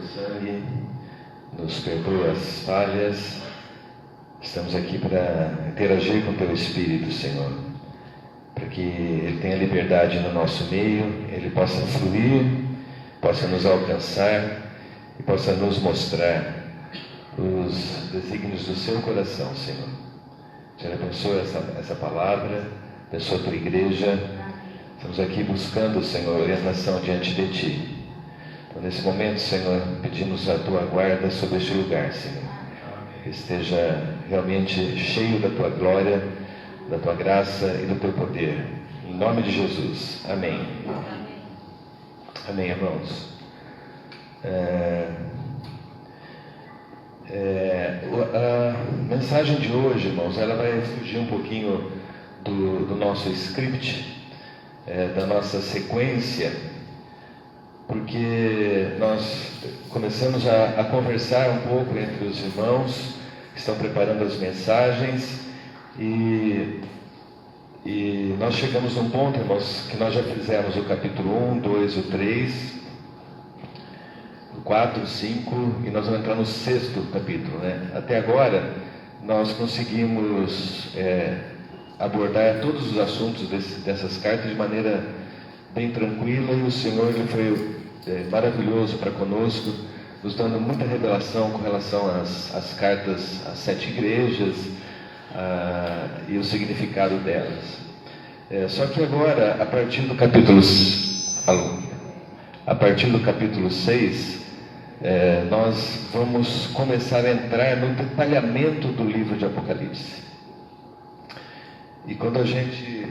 sangue, nos perdoa as falhas. Estamos aqui para interagir com o Teu Espírito, Senhor, para que Ele tenha liberdade no nosso meio, Ele possa fluir, possa nos alcançar e possa nos mostrar os desígnios do Seu coração, Senhor. Senhor, abençoa essa palavra, abençoa a Tua igreja. Estamos aqui buscando, Senhor, orientação diante de Ti. Então, nesse momento, Senhor, pedimos a Tua guarda sobre este lugar, Senhor. Que esteja realmente cheio da Tua glória, da Tua graça e do Teu poder. Em nome de Jesus. Amém. Amém, irmãos. A mensagem de hoje, irmãos, ela vai fugir um pouquinho do nosso script, da nossa sequência, porque nós começamos a conversar um pouco entre os irmãos que estão preparando as mensagens e nós chegamos num ponto, irmãos, que nós já fizemos o capítulo 1, 2, o 3, o 4, o 5 e nós vamos entrar no 6º capítulo, né? Até agora nós conseguimos abordar todos os assuntos dessas cartas de maneira bem tranquila, e o Senhor ele foi maravilhoso para conosco, nos dando muita revelação com relação às cartas às 7 igrejas e o significado delas. Só que agora, a partir do capítulo 6, nós vamos começar a entrar no detalhamento do livro de Apocalipse. E quando a gente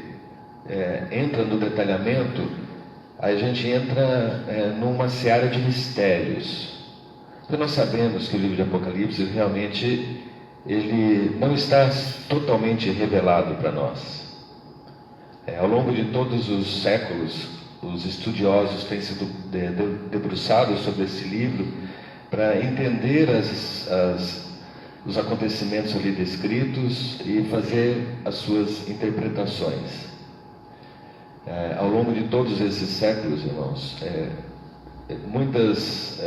entra no detalhamento, a gente entra numa seara de mistérios. Porque nós sabemos que o livro de Apocalipse realmente ele não está totalmente revelado para nós. Ao longo de todos os séculos, os estudiosos têm sido debruçados sobre esse livro para entender os acontecimentos ali descritos e fazer as suas interpretações. Ao longo de todos esses séculos, irmãos, muitas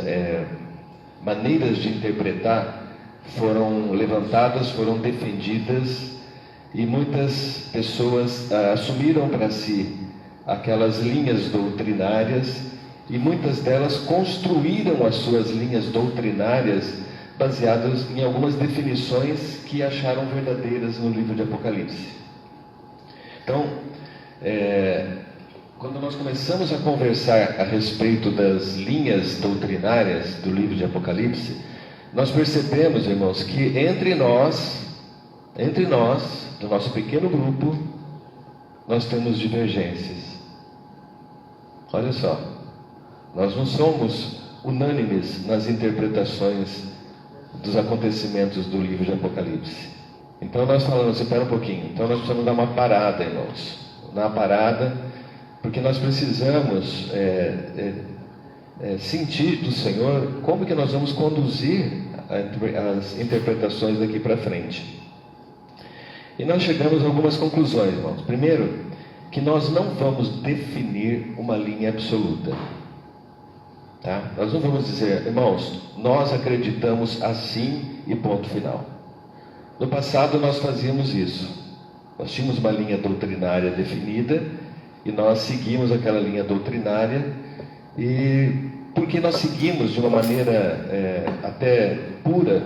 maneiras de interpretar foram levantadas, foram defendidas, e muitas pessoas assumiram para si aquelas linhas doutrinárias, e muitas delas construíram as suas linhas doutrinárias baseadas em algumas definições que acharam verdadeiras no livro de Apocalipse. Então, quando nós começamos a conversar a respeito das linhas doutrinárias do livro de Apocalipse, nós percebemos, irmãos, que entre nós, do nosso pequeno grupo, nós temos divergências. Olha só, nós não somos unânimes nas interpretações dos acontecimentos do livro de Apocalipse. Então nós falamos, espera um pouquinho, então nós precisamos dar uma parada, irmãos. Dar uma parada, porque nós precisamos sentir do Senhor como que nós vamos conduzir as interpretações daqui para frente. E nós chegamos a algumas conclusões, irmãos. Primeiro, que nós não vamos definir uma linha absoluta. Tá? Nós não vamos dizer, irmãos, nós acreditamos assim e ponto final. No passado nós fazíamos isso. Nós tínhamos uma linha doutrinária definida e nós seguimos aquela linha doutrinária, e porque nós seguimos de uma maneira até pura,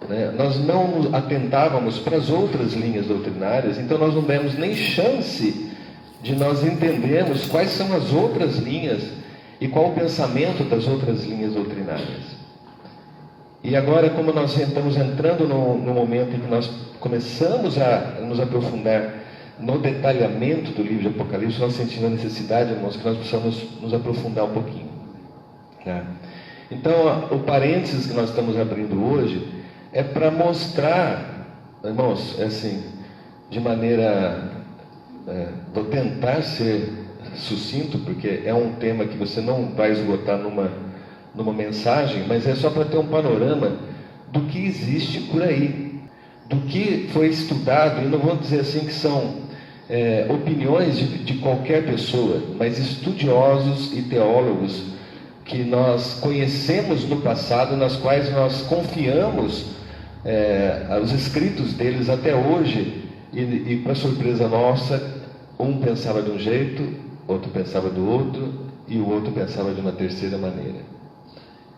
né, nós não atentávamos para as outras linhas doutrinárias, então nós não demos nem chance de nós entendermos quais são as outras linhas e qual o pensamento das outras linhas doutrinárias. E agora, como nós estamos entrando no momento em que nós começamos a nos aprofundar no detalhamento do livro de Apocalipse, nós sentimos a necessidade, irmãos, que nós precisamos nos aprofundar um pouquinho. Né? Então, o parênteses que nós estamos abrindo hoje é para mostrar, irmãos, assim, de maneira... vou tentar ser sucinto, porque é um tema que você não vai esgotar numa mensagem, mas é só para ter um panorama do que existe por aí, do que foi estudado, e não vou dizer assim que são opiniões de qualquer pessoa, mas estudiosos e teólogos que nós conhecemos no passado, nas quais nós confiamos os escritos deles até hoje, e para surpresa nossa, um pensava de um jeito, outro pensava do outro, e o outro pensava de uma terceira maneira.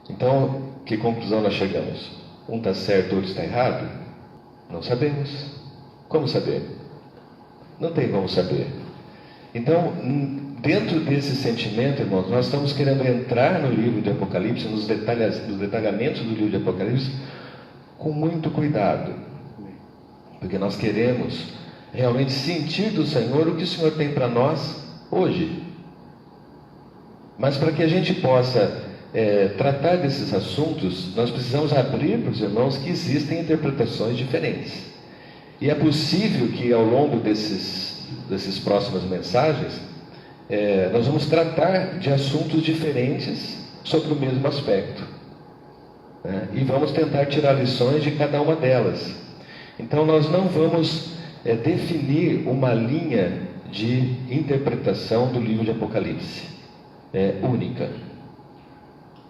Então, que conclusão nós chegamos? Um está certo, o outro está errado? Não sabemos. Como saber? Não tem como saber. Então, dentro desse sentimento, irmãos, nós estamos querendo entrar no livro de Apocalipse, nos detalhamentos do livro de Apocalipse, com muito cuidado, porque nós queremos realmente sentir do Senhor o que o Senhor tem para nós hoje. Mas para que a gente possa tratar desses assuntos, nós precisamos abrir para os irmãos que existem interpretações diferentes. E é possível que ao longo dessas próximas mensagens, nós vamos tratar de assuntos diferentes sobre o mesmo aspecto, né? E vamos tentar tirar lições de cada uma delas. Então nós não vamos definir uma linha de interpretação do livro de Apocalipse única,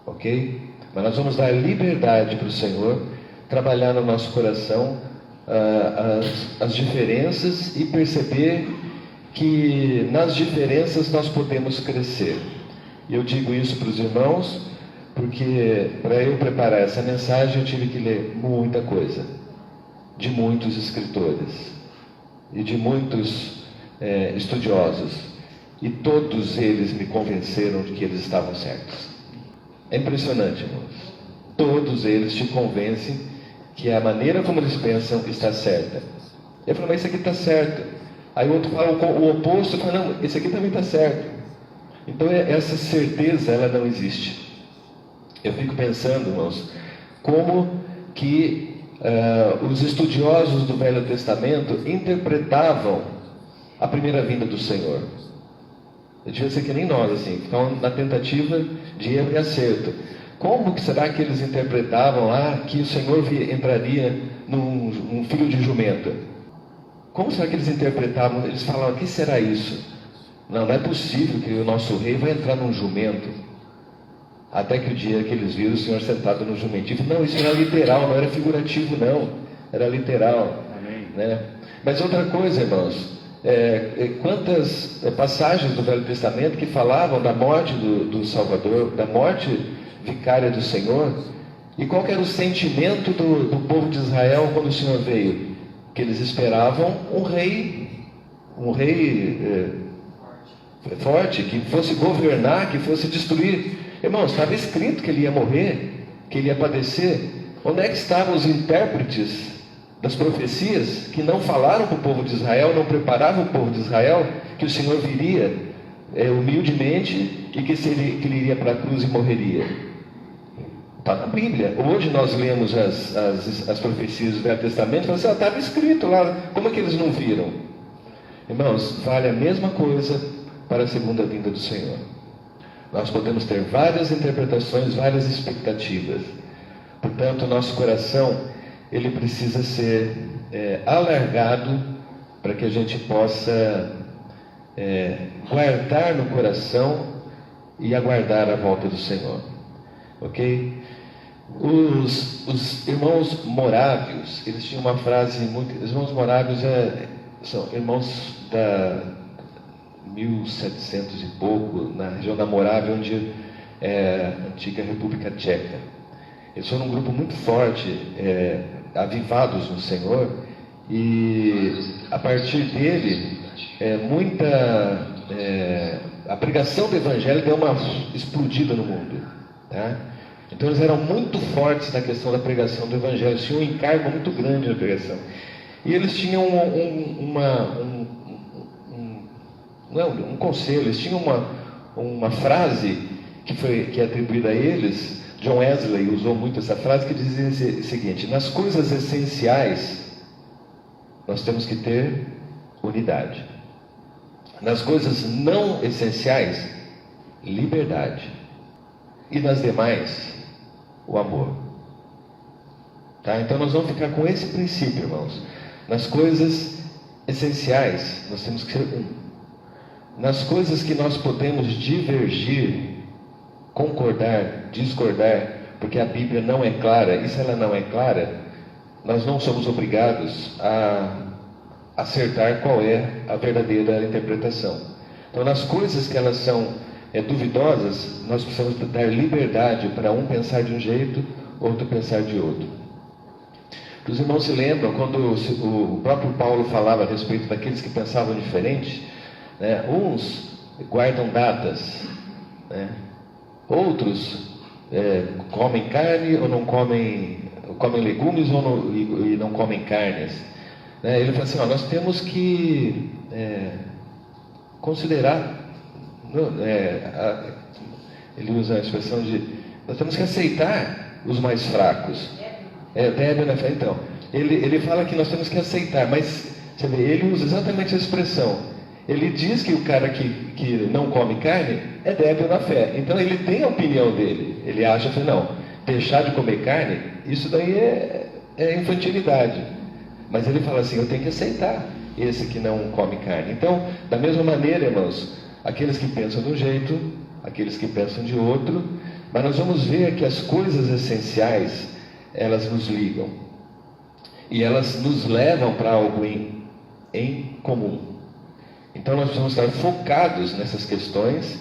ok? Mas nós vamos dar liberdade para o Senhor trabalhar no nosso coração as diferenças e perceber que nas diferenças nós podemos crescer. E eu digo isso para os irmãos porque para eu preparar essa mensagem eu tive que ler muita coisa, de muitos escritores e de muitos estudiosos, e todos eles me convenceram de que eles estavam certos. É impressionante, irmãos. Todos eles te convencem que a maneira como eles pensam está certa. Eu falo, mas isso aqui está certo. Aí o outro fala o oposto, e fala, não, esse aqui também está certo. Então essa certeza, ela não existe. Eu fico pensando, irmãos, como que os estudiosos do Velho Testamento interpretavam a primeira vinda do Senhor. Eu devia ser que nem nós, assim, ficavam na tentativa de erro e acerto. Como que será que eles interpretavam que o Senhor entraria num filho de jumenta? Como será que eles interpretavam? Eles falavam, o que será isso? Não é possível que o nosso rei vai entrar num jumento. Até que o dia que eles viram o Senhor sentado no jumentinho, não, isso era literal, não era figurativo não, era literal. Amém. Né? Mas outra coisa, irmãos, quantas passagens do Velho Testamento que falavam da morte do Salvador, da morte vicária do Senhor, e qual que era o sentimento do povo de Israel quando o Senhor veio? Que eles esperavam um rei forte, que fosse governar, que fosse destruir. Irmãos, estava escrito que ele ia morrer, que ele ia padecer. Onde é que estavam os intérpretes das profecias que não falaram para o povo de Israel, não preparavam o povo de Israel que o Senhor viria humildemente e que ele iria para a cruz e morreria? Está na Bíblia. Hoje nós lemos as profecias do Velho Testamento e falamos assim, estava escrito lá, como é que eles não viram? Irmãos, vale a mesma coisa para a segunda vinda do Senhor. Nós podemos ter várias interpretações, várias expectativas. Portanto, o nosso coração, ele precisa ser alargado para que a gente possa guardar no coração e aguardar a volta do Senhor. Ok? Os irmãos morávios, eles tinham uma frase muito... Os irmãos morávios são irmãos da 1700 e pouco, na região da Morávia, onde é a antiga República Tcheca. Eles foram um grupo muito forte, avivados no Senhor, e a partir dele, a pregação do Evangelho deu uma explodida no mundo, tá? Então eles eram muito fortes na questão da pregação do Evangelho, eles tinham um encargo muito grande na pregação. E eles tinham um conselho, eles tinham uma frase que é atribuída a eles. John Wesley usou muito essa frase, que dizia o seguinte: nas coisas essenciais nós temos que ter unidade, nas coisas não essenciais, liberdade, e nas demais, o amor. Tá? Então nós vamos ficar com esse princípio, irmãos. Nas coisas essenciais nós temos que ser um. Nas coisas que nós podemos divergir, concordar, discordar, porque a Bíblia não é clara, e se ela não é clara, nós não somos obrigados a acertar qual é a verdadeira interpretação. Então, nas coisas que elas são duvidosas, nós precisamos dar liberdade para um pensar de um jeito, outro pensar de outro. Os irmãos se lembram quando o próprio Paulo falava a respeito daqueles que pensavam diferente, né? Uns guardam datas, né? Outros comem carne ou não comem legumes e não comem carnes. Né? Ele fala assim, nós temos que considerar, ele usa a expressão de, nós temos que aceitar os mais fracos. Débil na fé, então. Ele fala que nós temos que aceitar, mas você vê, ele usa exatamente a expressão. Ele diz que o cara que não come carne é débil na fé. Então ele tem a opinião dele. Ele acha que não, deixar de comer carne, isso daí é infantilidade. Mas ele fala assim, eu tenho que aceitar esse que não come carne. Então, da mesma maneira, irmãos, aqueles que pensam de um jeito, aqueles que pensam de outro, mas nós vamos ver que as coisas essenciais, elas nos ligam. E elas nos levam para algo em comum. Então nós precisamos estar focados nessas questões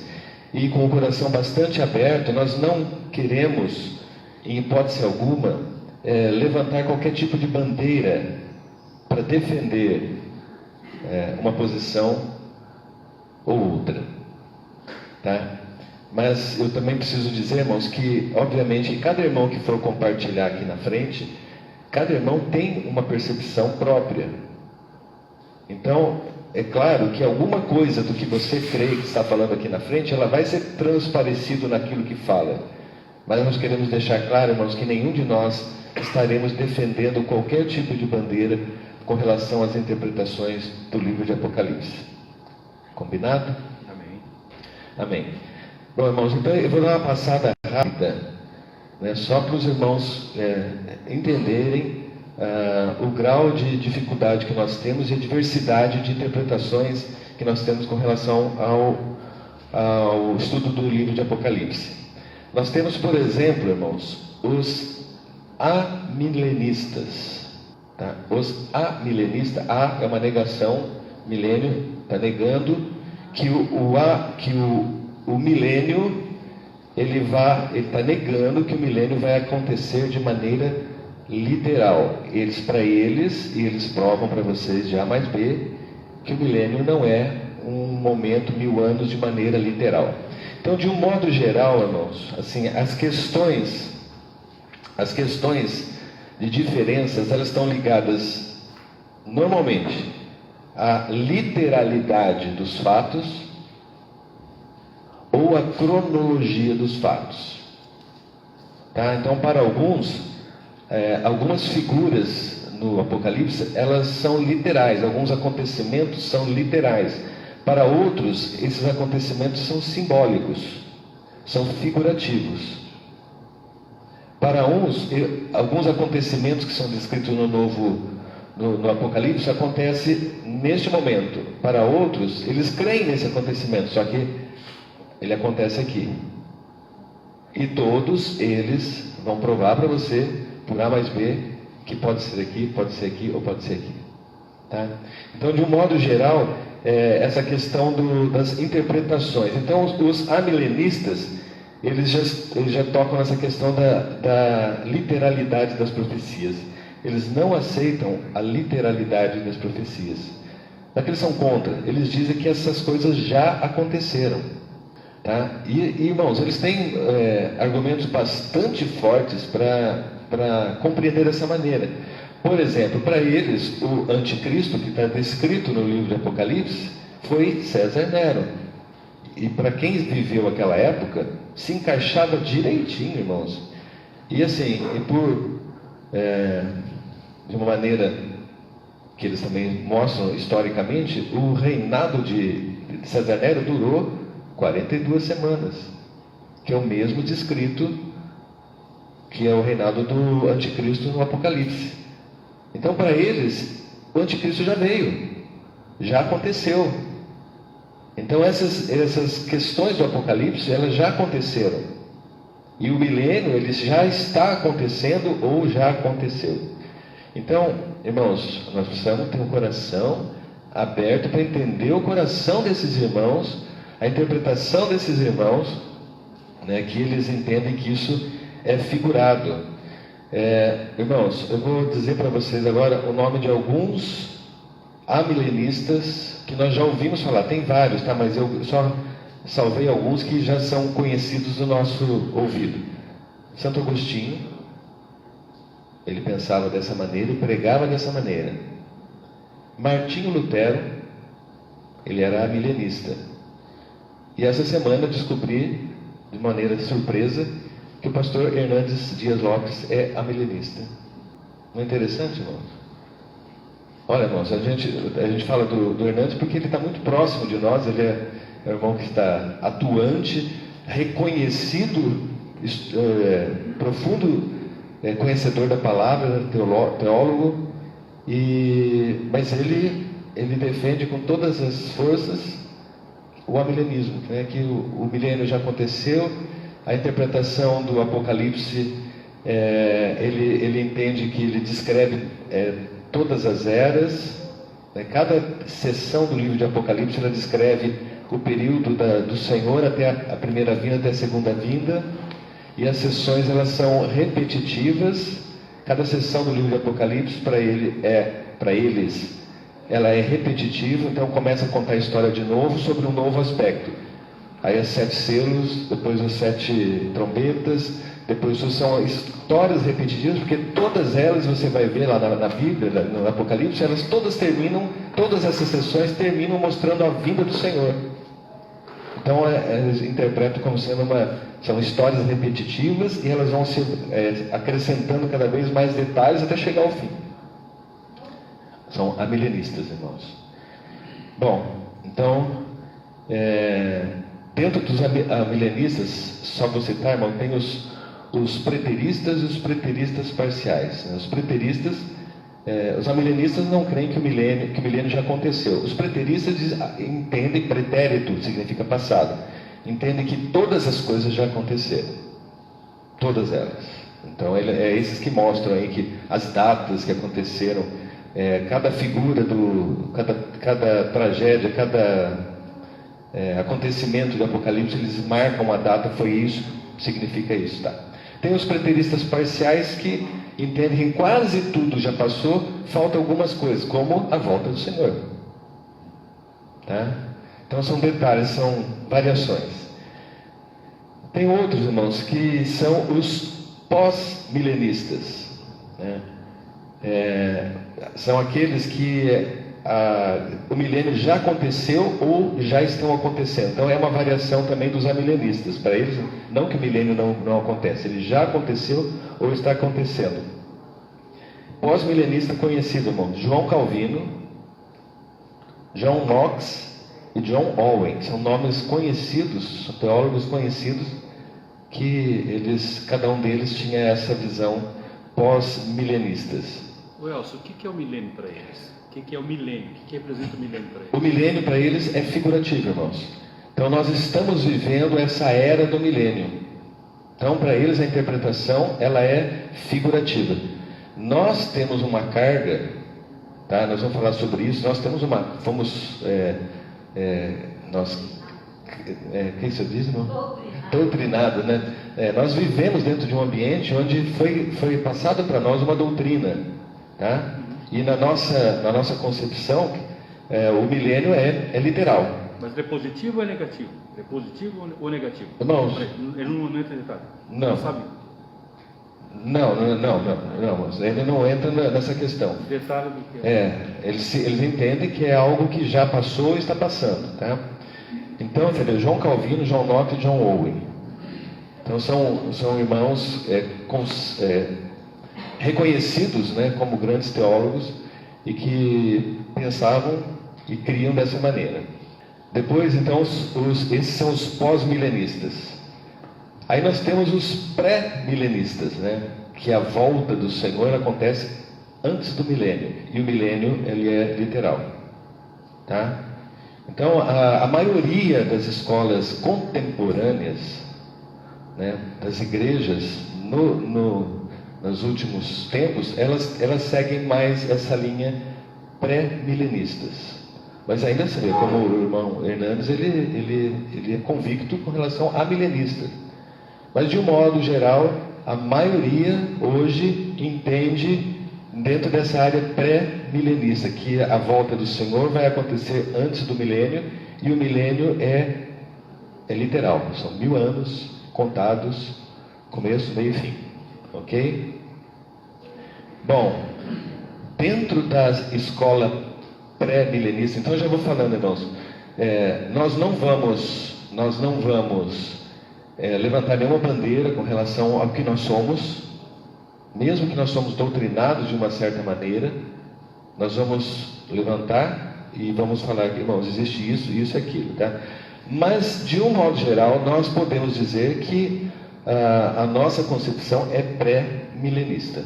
e com o coração bastante aberto. Nós não queremos, em hipótese alguma, levantar qualquer tipo de bandeira para defender uma posição ou outra, tá? Mas eu também preciso dizer, irmãos, que obviamente cada irmão que for compartilhar aqui na frente, cada irmão tem uma percepção própria. Então, é claro que alguma coisa do que você crê que está falando aqui na frente, ela vai ser transparecido naquilo que fala. Mas nós queremos deixar claro, irmãos, que nenhum de nós estaremos defendendo qualquer tipo de bandeira com relação às interpretações do livro de Apocalipse. Combinado? Amém. Amém. Bom, irmãos, então eu vou dar uma passada rápida, né, só para os irmãos entenderem o grau de dificuldade que nós temos e a diversidade de interpretações que nós temos com relação ao estudo do livro de Apocalipse. Nós temos, por exemplo, irmãos, os amilenistas. Tá? Os amilenistas, é uma negação, milênio, está negando que o milênio, ele está negando que o milênio vai acontecer de maneira literal. Para eles, e eles provam para vocês de A mais B, que o milênio não é um momento, 1000 anos, de maneira literal. Então, de um modo geral, irmãos, assim, as questões de diferenças, elas estão ligadas normalmente à literalidade dos fatos ou à cronologia dos fatos. Tá? Então, para algumas figuras no Apocalipse, elas são literais, alguns acontecimentos são literais. Para outros, esses acontecimentos são simbólicos, são figurativos. Para uns, alguns acontecimentos que são descritos no Apocalipse acontecem neste momento. Para outros, eles creem nesse acontecimento, só que ele acontece aqui. E todos eles vão provar para você, por A mais B, que pode ser aqui ou pode ser aqui. Tá? Então, de um modo geral, essa questão das interpretações. Então, os amilenistas, eles já tocam nessa questão da literalidade das profecias. Eles não aceitam a literalidade das profecias. Não é que eles são contra, eles dizem que essas coisas já aconteceram. Tá? E irmãos, eles têm argumentos bastante fortes para compreender dessa maneira. Por exemplo, para eles, o anticristo, que está descrito no livro de Apocalipse, foi César Nero. E para quem viveu aquela época, se encaixava direitinho, irmãos. E assim, de uma maneira que eles também mostram historicamente, o reinado de César Nero durou 42 semanas, que é o mesmo descrito que é o reinado do anticristo no Apocalipse. Então, para eles, o anticristo já veio, já aconteceu. Então, essas questões do Apocalipse, elas já aconteceram. E o milênio, ele já está acontecendo ou já aconteceu. Então, irmãos, nós precisamos ter um coração aberto para entender o coração desses irmãos, a interpretação desses irmãos, né, que eles entendem que isso é figurado. Irmãos, eu vou dizer para vocês agora o nome de alguns amilenistas que nós já ouvimos falar. Tem vários, tá? Mas eu só salvei alguns que já são conhecidos do nosso ouvido. Santo Agostinho, ele pensava dessa maneira e pregava dessa maneira. Martinho Lutero, ele era amilenista. E essa semana eu descobri, de maneira surpresa, que o pastor Hernandes Dias Lopes é amilenista. Não é interessante, irmãos? Olha, irmãos, a gente fala do Hernandes porque ele está muito próximo de nós. Ele é um irmão que está atuante, reconhecido, profundo conhecedor da palavra, teólogo, mas ele defende com todas as forças o amilenismo, né? Que o milênio já aconteceu. A interpretação do Apocalipse, ele entende que ele descreve todas as eras, né? Cada seção do livro de Apocalipse, ela descreve o período do Senhor até a primeira vinda, até a segunda vinda, e as sessões, elas são repetitivas. Cada sessão do livro de Apocalipse, para eles, ela é repetitiva, então começa a contar a história de novo, sobre um novo aspecto. Aí as 7 selos, depois as 7 trombetas, depois são histórias repetitivas, porque todas elas, você vai ver lá na Bíblia, no Apocalipse, elas todas essas sessões terminam mostrando a vinda do Senhor. Então eles interpretam como sendo são histórias repetitivas, e elas vão se acrescentando cada vez mais detalhes até chegar ao fim. São amilenistas, irmãos. Bom, então, dentro dos amilenistas, só vou citar, irmão, tem os preteristas e os preteristas parciais. Né? Os preteristas, os amilenistas não creem que o milênio já aconteceu. Os preteristas entendem, pretérito significa passado, entendem que todas as coisas já aconteceram, todas elas. Então esses que mostram aí que as datas que aconteceram, cada figura cada tragédia, cada acontecimento de Apocalipse, eles marcam a data, foi isso, significa isso, tá? Tem os preteristas parciais que entendem que quase tudo já passou, faltam algumas coisas, como a volta do Senhor, tá? Então são detalhes, são variações. Tem outros, irmãos, que são os pós-milenistas, né? São aqueles que o milênio já aconteceu ou já estão acontecendo. Então é uma variação também dos amilenistas. Para eles, não que o milênio não acontece, ele já aconteceu ou está acontecendo. Pós-milenista conhecido, irmão, João Calvino, John Knox e John Owen. São nomes conhecidos, são teólogos conhecidos, que cada um deles tinha essa visão pós-milenistas. Elcio, o que é o milênio para eles? O que é o milênio? O que representa o milênio para eles? O milênio para eles é figurativo, irmãos. Então nós estamos vivendo essa era do milênio. Então para eles a interpretação, ela é figurativa. Nós temos uma carga, tá? Nós vamos falar sobre isso. Nós temos que isso diz, irmão? Doutrinado, né? Nós vivemos dentro de um ambiente onde foi passada para nós uma doutrina, tá? E na nossa concepção, o milênio é literal. Mas é positivo ou é negativo? É positivo ou negativo? Irmãos, ele não entra em detalhe. Não. Não sabe? Não, ele não entra nessa questão. Detalhe do que eles entendem que é algo que já passou e está passando, tá? Então, entendeu? João Calvino, John Knox e John Owen. Então são irmãos reconhecidos, né, como grandes teólogos, e que pensavam e criam dessa maneira. Depois, então, esses são os pós-milenistas. Aí nós temos os pré-milenistas, né, que a volta do Senhor acontece antes do milênio, e o milênio ele é literal, tá? Então a maioria das escolas contemporâneas, né, das igrejas nos últimos tempos, elas seguem mais essa linha pré-milenistas. Mas ainda se vê, como o irmão Hernandes, ele é convicto com relação a milenista. Mas de um modo geral, a maioria hoje entende dentro dessa área pré-milenista, que a volta do Senhor vai acontecer antes do milênio, e o milênio é literal, são 1000 anos contados, começo, meio e fim, ok? Bom, dentro da escola pré-milenista, então eu já vou falando, irmãos, nós não vamos levantar nenhuma bandeira com relação ao que nós somos, mesmo que nós somos doutrinados de uma certa maneira, nós vamos levantar e vamos falar, irmãos, existe isso, isso e aquilo, tá? Mas, de um modo geral, nós podemos dizer que a nossa concepção é pré-milenista.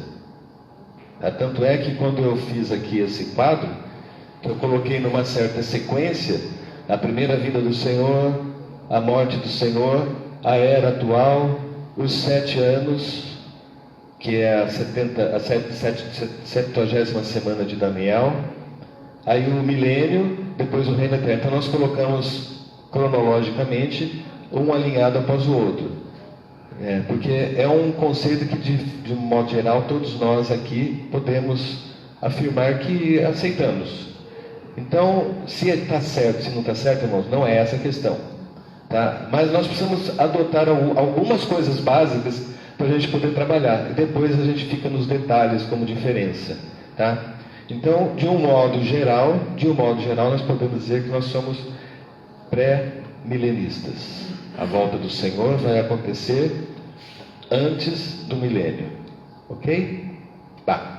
Tanto é que quando eu fiz aqui esse quadro, eu coloquei numa certa sequência a primeira vinda do Senhor, a morte do Senhor, a era atual, os 7 anos, que é a 70ª semana de Daniel, aí o milênio, depois o reino eterno. Então nós colocamos cronologicamente um alinhado após o outro, porque é um conceito que de um modo geral todos nós aqui podemos afirmar que aceitamos. Então, se está certo, se não está certo, irmãos, não é essa a questão, tá? Mas nós precisamos adotar algumas coisas básicas para a gente poder trabalhar, e depois a gente fica nos detalhes como diferença, tá? Então, de um modo geral, nós podemos dizer que nós somos pré-milenistas. A volta do Senhor vai acontecer antes do milênio, ok? Tá.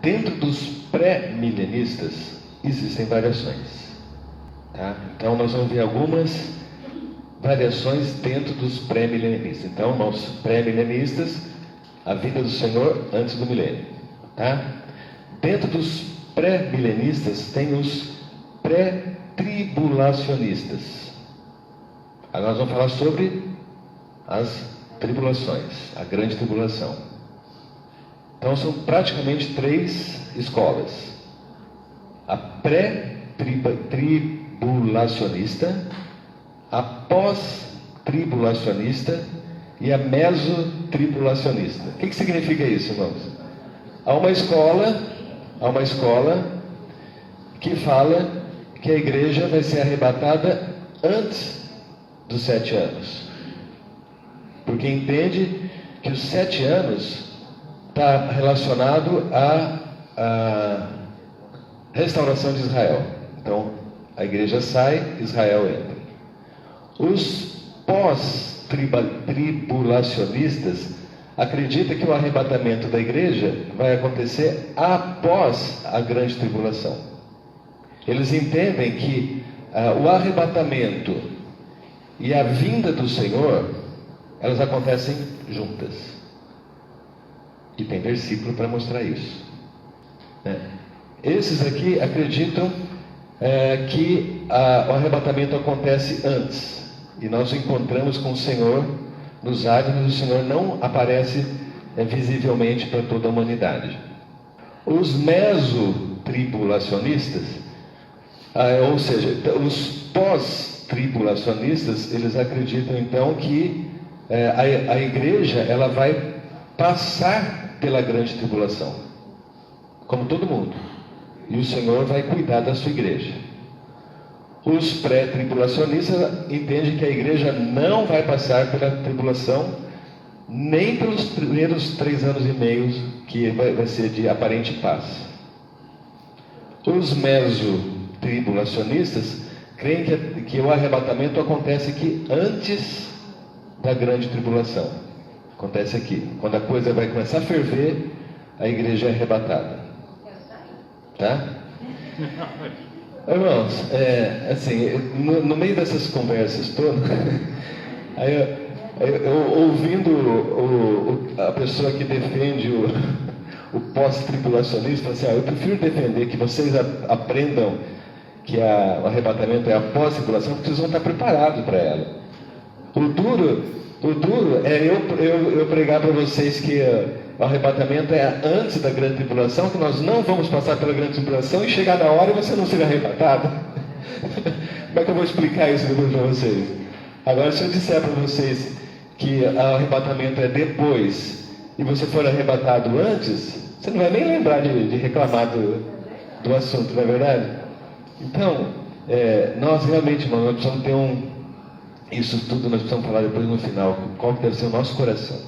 Dentro dos pré-milenistas existem variações, tá? Então nós vamos ver algumas variações dentro dos pré-milenistas. Então, irmãos, pré-milenistas, a vinda do Senhor antes do milênio, tá? Dentro dos pré-milenistas tem os pré-tribulacionistas. Agora nós vamos falar sobre as tribulações, a grande tribulação. Então são praticamente 3 escolas: a pré-tribulacionista, a pós-tribulacionista e a mesotribulacionista. O que significa isso, irmãos? Há uma escola que fala que a igreja vai ser arrebatada antes dos 7 anos, porque entende que os 7 anos está relacionado à restauração de Israel. Então, a igreja sai, Israel entra. Os pós-tribulacionistas acreditam que o arrebatamento da igreja vai acontecer após a grande tribulação. Eles entendem que o arrebatamento e a vinda do Senhor, elas acontecem juntas. E tem versículo para mostrar isso, né? Esses aqui acreditam que o arrebatamento acontece antes, e nós encontramos com o Senhor nos ares, mas o Senhor não aparece visivelmente para toda a humanidade. Os mesotribulacionistas, ou seja, os pós-tribulacionistas, eles acreditam então que a igreja ela vai passar pela grande tribulação, como todo mundo, e o Senhor vai cuidar da sua igreja. Os pré-tribulacionistas entendem que a igreja não vai passar pela tribulação, nem pelos primeiros 3 anos e meio, que vai ser de aparente paz. Os mesotribulacionistas creem que o arrebatamento acontece aqui antes da grande tribulação. Acontece aqui, quando a coisa vai começar a ferver, a igreja é arrebatada, tá? Irmãos, assim, no meio dessas conversas todas, aí eu ouvindo a pessoa que defende o pós-tribulacionista, assim, eu prefiro defender que vocês aprendam que o arrebatamento é a pós-tribulação, porque vocês vão estar preparados para ela. O duro é eu pregar para vocês que o arrebatamento é antes da grande tribulação, que nós não vamos passar pela grande tribulação e chegar na hora e você não ser arrebatado. Como é que eu vou explicar isso depois para vocês? Agora, se eu disser para vocês que o arrebatamento é depois e você for arrebatado antes, você não vai nem lembrar de reclamar do assunto, não é verdade? Então, nós realmente, irmão, nós precisamos ter isso tudo nós precisamos falar depois no final, qual que deve ser o nosso coração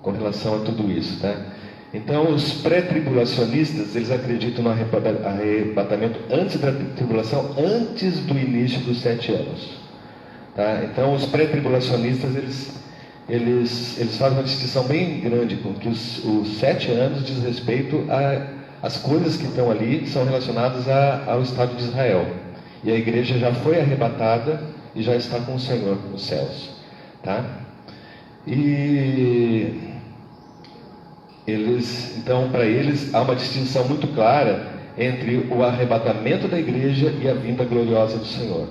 com relação a tudo isso, tá? Então, os pré-tribulacionistas, eles acreditam no arrebatamento antes da tribulação, antes do início dos 7 anos. Tá? Então, os pré-tribulacionistas, eles fazem uma distinção bem grande, com que os 7 anos diz respeito às coisas que estão ali, que são relacionadas ao Estado de Israel. E a igreja já foi arrebatada e já está com o Senhor nos céus. Tá? E então, para eles, há uma distinção muito clara entre o arrebatamento da igreja e a vinda gloriosa do Senhor.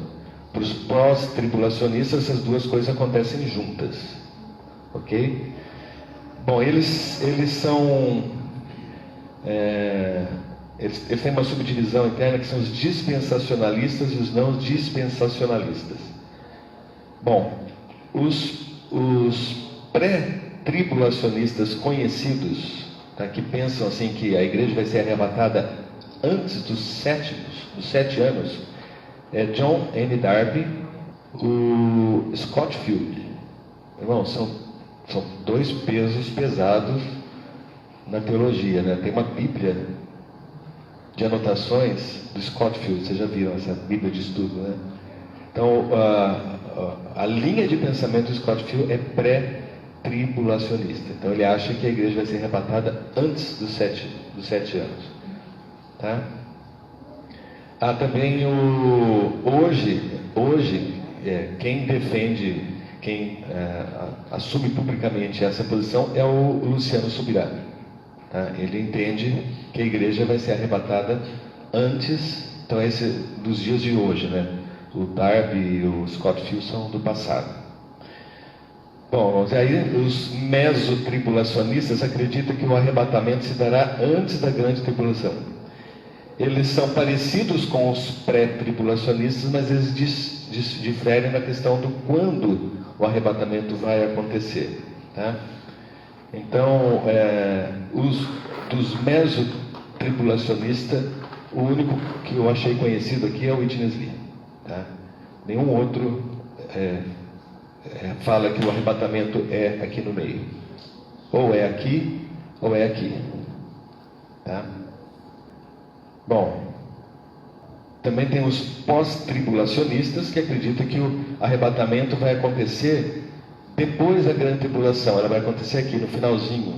Para os pós-tribulacionistas, essas duas coisas acontecem juntas. Ok? Bom, eles são... eles têm uma subdivisão interna que são os dispensacionalistas e os não dispensacionalistas. Bom, os pré-tribulacionistas conhecidos, tá, que pensam assim que a igreja vai ser arrebatada antes dos 7 anos, é John N. Darby, o Scott Field. Irmão, são 2 pesos pesados na teologia, né? Tem uma Bíblia de anotações do Scott Field, vocês já viram essa Bíblia de estudo, né? Então, a linha de pensamento do Scott Field é pré-tribulacionista. Então, ele acha que a igreja vai ser arrebatada antes dos 7 anos. Tá? Há também hoje, quem defende, quem assume publicamente essa posição é o Luciano Subirá. Tá? Ele entende que a igreja vai ser arrebatada antes, então dos dias de hoje, né? O Darby e o Scott Field são do passado. Bom, aí os mesotribulacionistas acreditam que o arrebatamento se dará antes da grande tribulação. Eles são parecidos com os pré-tribulacionistas, mas eles diferem na questão do quando o arrebatamento vai acontecer. Tá? Então, dos mesotribulacionistas, o único que eu achei conhecido aqui é o Witness Lee. Tá? Nenhum outro fala que o arrebatamento é aqui no meio. Ou é aqui, ou é aqui. Tá? Bom, também tem os pós-tribulacionistas que acreditam que o arrebatamento vai acontecer depois da grande tribulação. Ela vai acontecer aqui no finalzinho,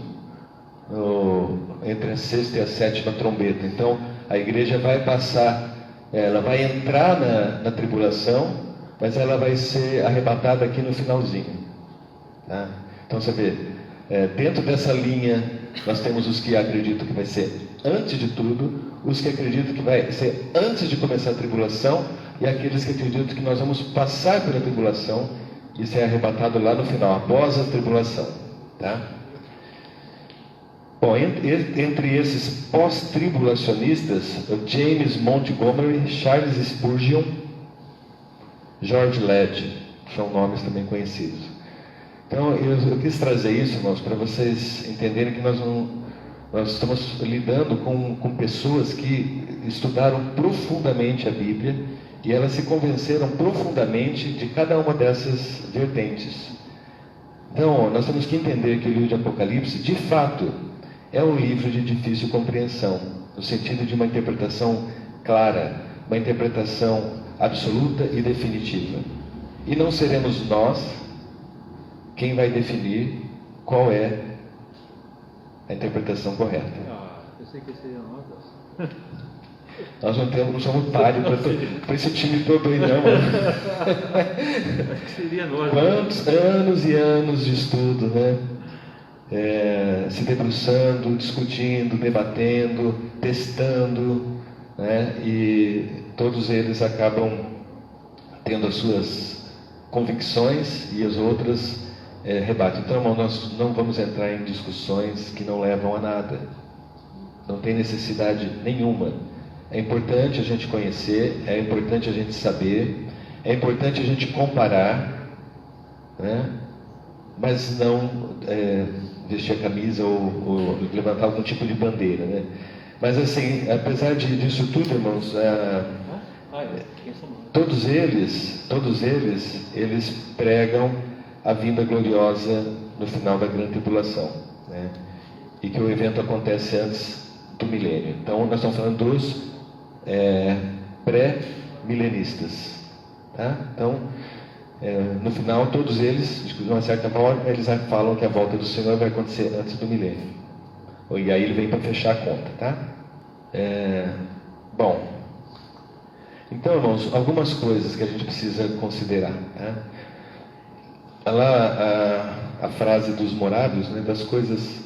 entre a 6ª e a 7ª trombeta. Então a igreja vai passar, ela vai entrar na tribulação, mas ela vai ser arrebatada aqui no finalzinho. Tá? Então você vê, dentro dessa linha nós temos os que acreditam que vai ser antes de tudo, os que acreditam que vai ser antes de começar a tribulação, e aqueles que acreditam que nós vamos passar pela tribulação e ser arrebatado lá no final, após a tribulação. Tá? Bom, entre esses pós-tribulacionistas, James Montgomery, Charles Spurgeon, George Led, são nomes também conhecidos. Então, eu quis trazer isso, irmãos, para vocês entenderem que nós estamos lidando com pessoas que estudaram profundamente a Bíblia e elas se convenceram profundamente de cada uma dessas vertentes. Então, nós temos que entender que o livro de Apocalipse, de fato, é um livro de difícil compreensão, no sentido de uma interpretação clara, uma interpretação absoluta e definitiva. E não seremos nós quem vai definir qual é a interpretação correta. Pensei que seria nós. Nós não somos páreo para esse time todo aí, não. Seria nós. Quantos anos e anos de estudo, né? Se debruçando, discutindo, debatendo, testando, né? E todos eles acabam tendo as suas convicções e as outras rebatem. Então, irmão, nós não vamos entrar em discussões que não levam a nada. Não tem necessidade nenhuma. É importante a gente conhecer, é importante a gente saber, é importante a gente comparar, né? Mas não vestir a camisa ou levantar algum tipo de bandeira, né? Mas assim, apesar disso tudo, irmãos, todos eles pregam a vinda gloriosa no final da grande tribulação, né? E que o evento acontece antes do milênio. Então, nós estamos falando dos pré-milenistas, tá? Então, no final, todos eles, de uma certa forma, eles falam que a volta do Senhor vai acontecer antes do milênio. E aí ele vem para fechar a conta, tá? Bom, então, irmãos, algumas coisas que a gente precisa considerar, tá? Lá a frase dos morávios, né, das coisas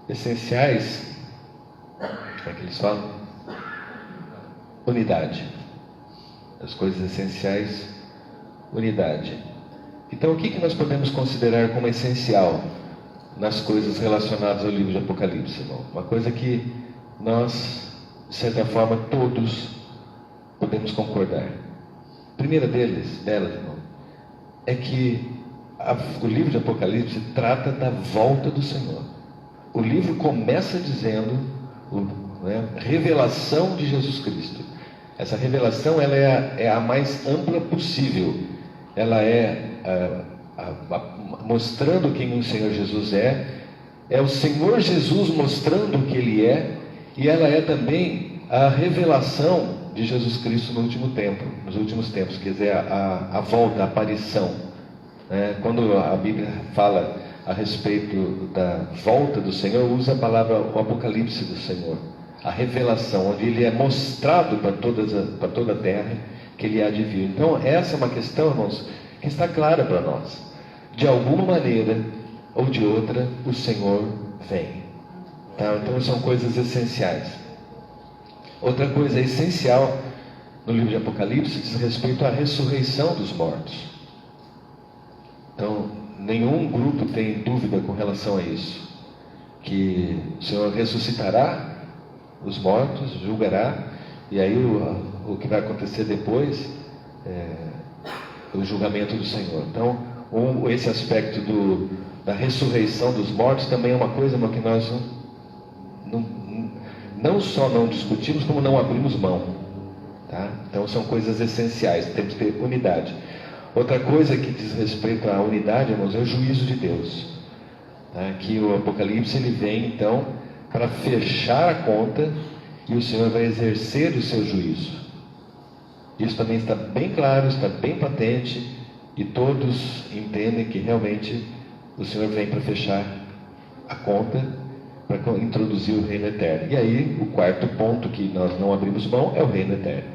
essenciais, como é que eles falam? Unidade. As coisas essenciais, unidade. Então, o que nós podemos considerar como essencial nas coisas relacionadas ao livro de Apocalipse, irmão? Uma coisa que nós, de certa forma, todos podemos concordar. A primeira delas, irmão, é que o livro de Apocalipse trata da volta do Senhor. O livro começa dizendo, revelação de Jesus Cristo. Essa revelação ela é a mais ampla possível. Ela mostrando quem o Senhor Jesus é o Senhor Jesus mostrando o que Ele é, e ela é também a revelação de Jesus Cristo no último tempo, nos últimos tempos, quer dizer, a volta, a aparição. Quando a Bíblia fala a respeito da volta do Senhor, usa a palavra o Apocalipse do Senhor, a revelação, onde Ele é mostrado para toda a terra que Ele há de vir. Então, essa é uma questão, irmãos, que está clara para nós. De alguma maneira ou de outra, o Senhor vem. Tá? Então, são coisas essenciais. Outra coisa essencial no livro de Apocalipse diz respeito à ressurreição dos mortos. Então, nenhum grupo tem dúvida com relação a isso. Que o Senhor ressuscitará os mortos, julgará, e aí o que vai acontecer depois o julgamento do Senhor. Então, esse aspecto da ressurreição dos mortos também é uma coisa que nós não só não discutimos, como não abrimos mão, tá? Então, são coisas essenciais, temos que ter unidade. Outra coisa que diz respeito à unidade, irmãos, é o juízo de Deus, tá? Que o Apocalipse ele vem, então, para fechar a conta, e o Senhor vai exercer o seu juízo. Isso também está bem claro, está bem patente, e todos entendem que realmente o Senhor vem para fechar a conta, para introduzir o reino eterno. E aí, o quarto ponto que nós não abrimos mão é o reino eterno,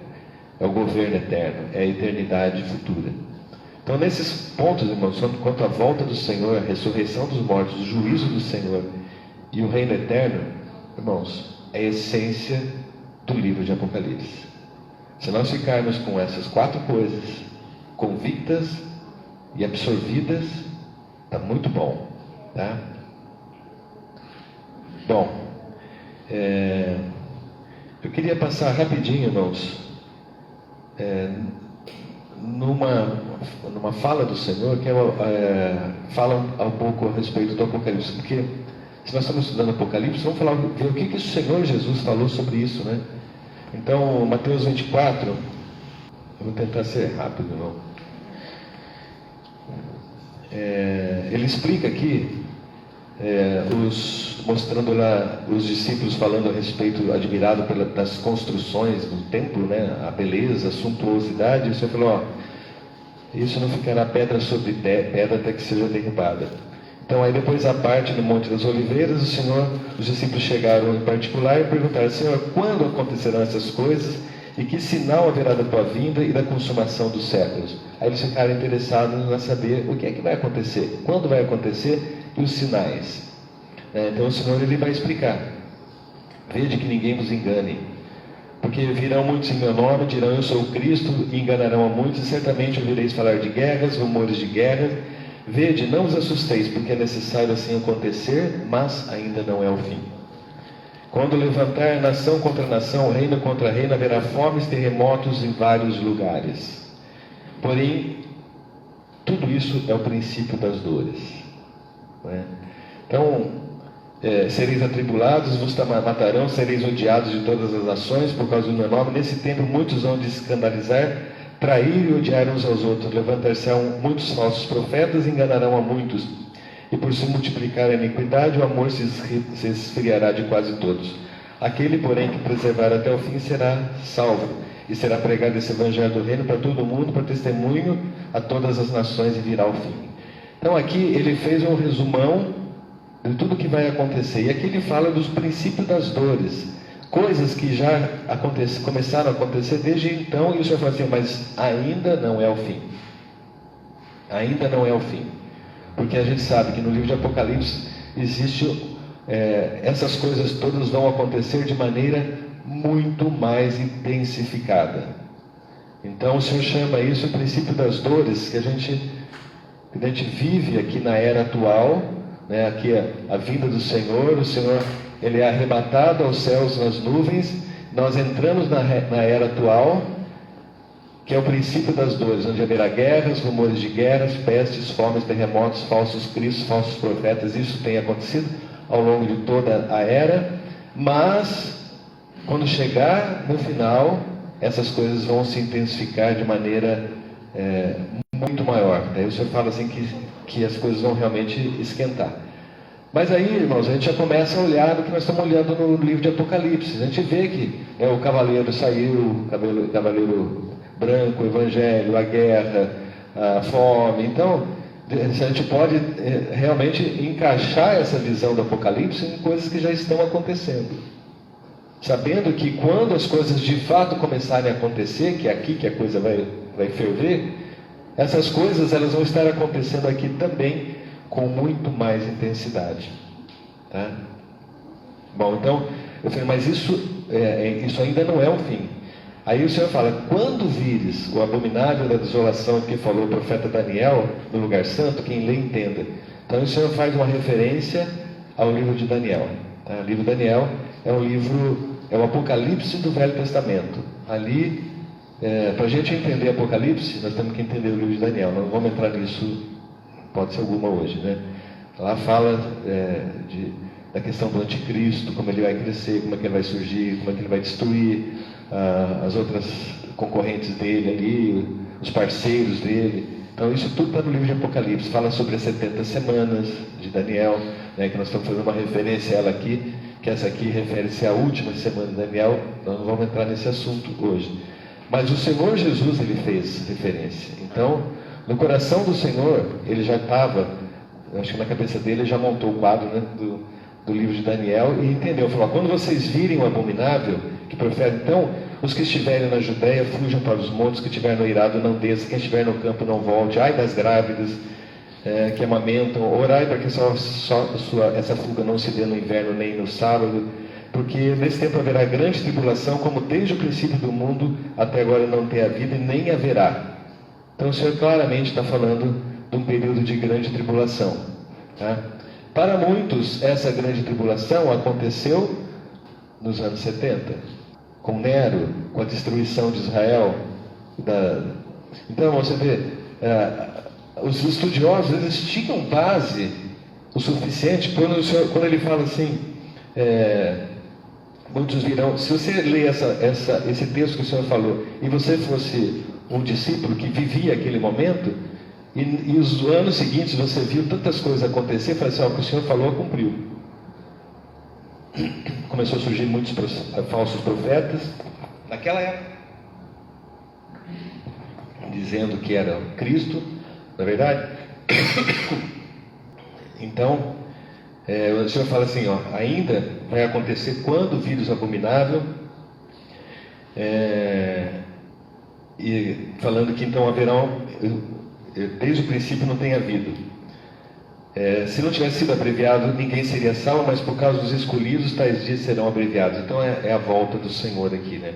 é o governo eterno, é a eternidade futura. Então, nesses pontos, irmãos, quanto à volta do Senhor, a ressurreição dos mortos, o juízo do Senhor e o reino eterno, irmãos, é a essência do livro de Apocalipse. Se nós ficarmos com essas quatro coisas convictas e absorvidas, está muito bom, tá? Bom, eu queria passar rapidinho, irmãos, numa fala do Senhor, que fala um pouco a respeito do Apocalipse, porque se nós estamos estudando Apocalipse, vamos ver o que o Senhor Jesus falou sobre isso, né? Então, Mateus 24, eu vou tentar ser rápido, irmão. Ele explica aqui, mostrando lá os discípulos falando a respeito, admirado das construções do templo, né? A beleza, a suntuosidade. O Senhor falou, isso não ficará pedra sobre pedra até que seja derribada. Então, aí depois a parte no Monte das Oliveiras, os discípulos chegaram em particular e perguntaram, Senhor, quando acontecerão essas coisas e que sinal haverá da tua vinda e da consumação dos séculos? Aí eles ficaram interessados em saber o que é que vai acontecer, quando vai acontecer e os sinais. Então o Senhor ele vai explicar. Vede que ninguém vos engane, Porque virão muitos em meu nome, dirão eu sou o Cristo, e enganarão a muitos, e certamente ouvireis falar de guerras, rumores de guerras. Vede, não os assusteis, porque é necessário assim acontecer, mas ainda não é o fim. Quando levantar nação contra nação, reino contra reino, haverá fomes, terremotos em vários lugares. Porém, tudo isso é o princípio das dores. Não é? Então, sereis atribulados, vos matarão, sereis odiados de todas as nações por causa do meu nome. Nesse tempo muitos vão de escandalizar, trair e odiar uns aos outros. Levantar-se-ão muitos falsos profetas e enganarão a muitos. E por se multiplicar a iniquidade, o amor se esfriará de quase todos. Aquele, porém, que preservar até o fim será salvo. E será pregado esse evangelho do reino para todo mundo, para testemunho a todas as nações, e virá o fim. Então aqui ele fez um resumão de tudo que vai acontecer. E aqui ele fala dos princípios das dores. Coisas que já começaram a acontecer desde então. E o Senhor fala assim, mas ainda não é o fim. Ainda não é o fim. Porque a gente sabe que no livro de Apocalipse existe... essas coisas todas vão acontecer de maneira muito mais intensificada. Então o Senhor chama isso o princípio das dores, que a gente vive aqui na era atual, né? Aqui a vinda do Senhor. O Senhor, ele é arrebatado aos céus nas nuvens. Nós entramos na era atual, que é o princípio das dores, onde haverá guerras, rumores de guerras, pestes, fomes, terremotos, falsos cristos, falsos profetas. Isso tem acontecido ao longo de toda a era, mas quando chegar no final, essas coisas vão se intensificar de maneira muito maior. Daí o Senhor fala assim que as coisas vão realmente esquentar. Mas aí, irmãos, a gente já começa a olhar o que nós estamos olhando no livro de Apocalipse. A gente vê que o cavaleiro saiu, o cavaleiro branco, o evangelho, a guerra, a fome. Então, a gente pode realmente encaixar essa visão do Apocalipse em coisas que já estão acontecendo. Sabendo que quando as coisas de fato começarem a acontecer, que é aqui que a coisa vai ferver, essas coisas elas vão estar acontecendo aqui também com muito mais intensidade. Tá? Bom, então, eu falei, mas isso ainda não é o fim. Aí o Senhor fala, quando vires o abominável da desolação que falou o profeta Daniel no lugar santo, quem lê entenda. Então o Senhor faz uma referência ao livro de Daniel. Tá? O livro de Daniel é o Apocalipse do Velho Testamento. Ali, para a gente entender Apocalipse, nós temos que entender o livro de Daniel. Não vamos entrar nisso, pode ser alguma hoje, né? Lá fala da questão do anticristo, como ele vai crescer, como é que ele vai surgir, como é que ele vai destruir as outras concorrentes dele ali, os parceiros dele. Então isso tudo está no livro de Apocalipse. Fala sobre as 70 semanas de Daniel, né, que nós estamos fazendo uma referência a ela aqui, que essa aqui refere-se à última semana de Daniel. Nós não vamos entrar nesse assunto hoje. Mas o Senhor Jesus, ele fez referência. Então, no coração do Senhor, ele já estava, acho que na cabeça dele, ele já montou o quadro, né, do livro de Daniel e entendeu. Falou, quando vocês virem o abominável, que profeta, então, os que estiverem na Judéia, fujam para os montes, que estiver no eirado, não desça, quem estiver no campo, não volte. Ai das grávidas que amamentam, orai para que essa fuga não se dê no inverno nem no sábado, porque nesse tempo haverá grande tribulação, como desde o princípio do mundo até agora não tem havido e nem haverá. Então o Senhor claramente está falando de um período de grande tribulação. Tá? Para muitos, essa grande tribulação aconteceu nos anos 70, com Nero, com a destruição de Israel. Então você vê, os estudiosos, eles tinham base o suficiente, quando ele fala assim, muitos virão. Se você lê esse texto que o Senhor falou, e você fosse um discípulo que vivia aquele momento, e os anos seguintes você viu tantas coisas acontecer, fala assim, o que o Senhor falou, cumpriu. Começou a surgir muitos falsos profetas, naquela época, dizendo que era Cristo, na verdade. Então, o Senhor fala assim, ainda vai acontecer quando o vírus abominável, e falando que então haverão, desde o princípio não tem havido. Se não tivesse sido abreviado, ninguém seria salvo, mas por causa dos escolhidos, tais dias serão abreviados. Então é a volta do Senhor aqui, né?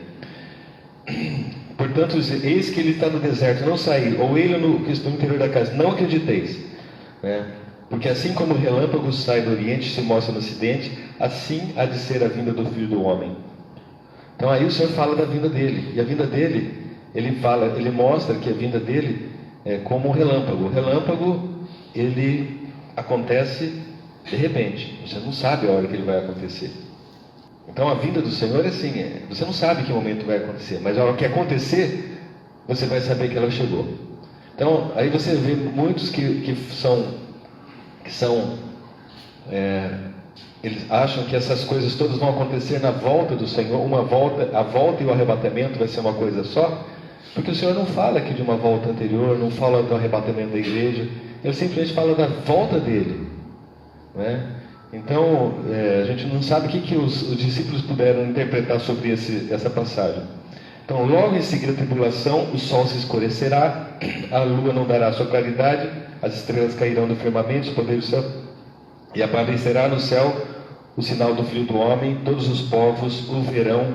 portanto, eis que ele está no deserto, não sair, ou ele que está no interior da casa, não acrediteis. Né? Porque assim como o relâmpago sai do oriente e se mostra no ocidente, assim há de ser a vinda do Filho do Homem. Então aí o Senhor fala da vinda dele, e a vinda dele, ele mostra que a vinda dele é como um relâmpago. O relâmpago, ele acontece de repente, você não sabe a hora que ele vai acontecer. Então a vinda do Senhor é assim, você não sabe que momento vai acontecer, mas a hora que acontecer, você vai saber que ela chegou. Então aí você vê muitos que eles acham que essas coisas todas vão acontecer na volta do Senhor, a volta e o arrebatamento vai ser uma coisa só, porque o Senhor não fala aqui de uma volta anterior, não fala do arrebatamento da igreja, ele simplesmente fala da volta dele, né? Então a gente não sabe o que os discípulos puderam interpretar sobre essa passagem. Então, logo em seguida a tribulação, o sol se escurecerá, a lua não dará sua claridade, as estrelas cairão do firmamento, os poderes do céu, e aparecerá no céu o sinal do Filho do Homem. Todos os povos o verão,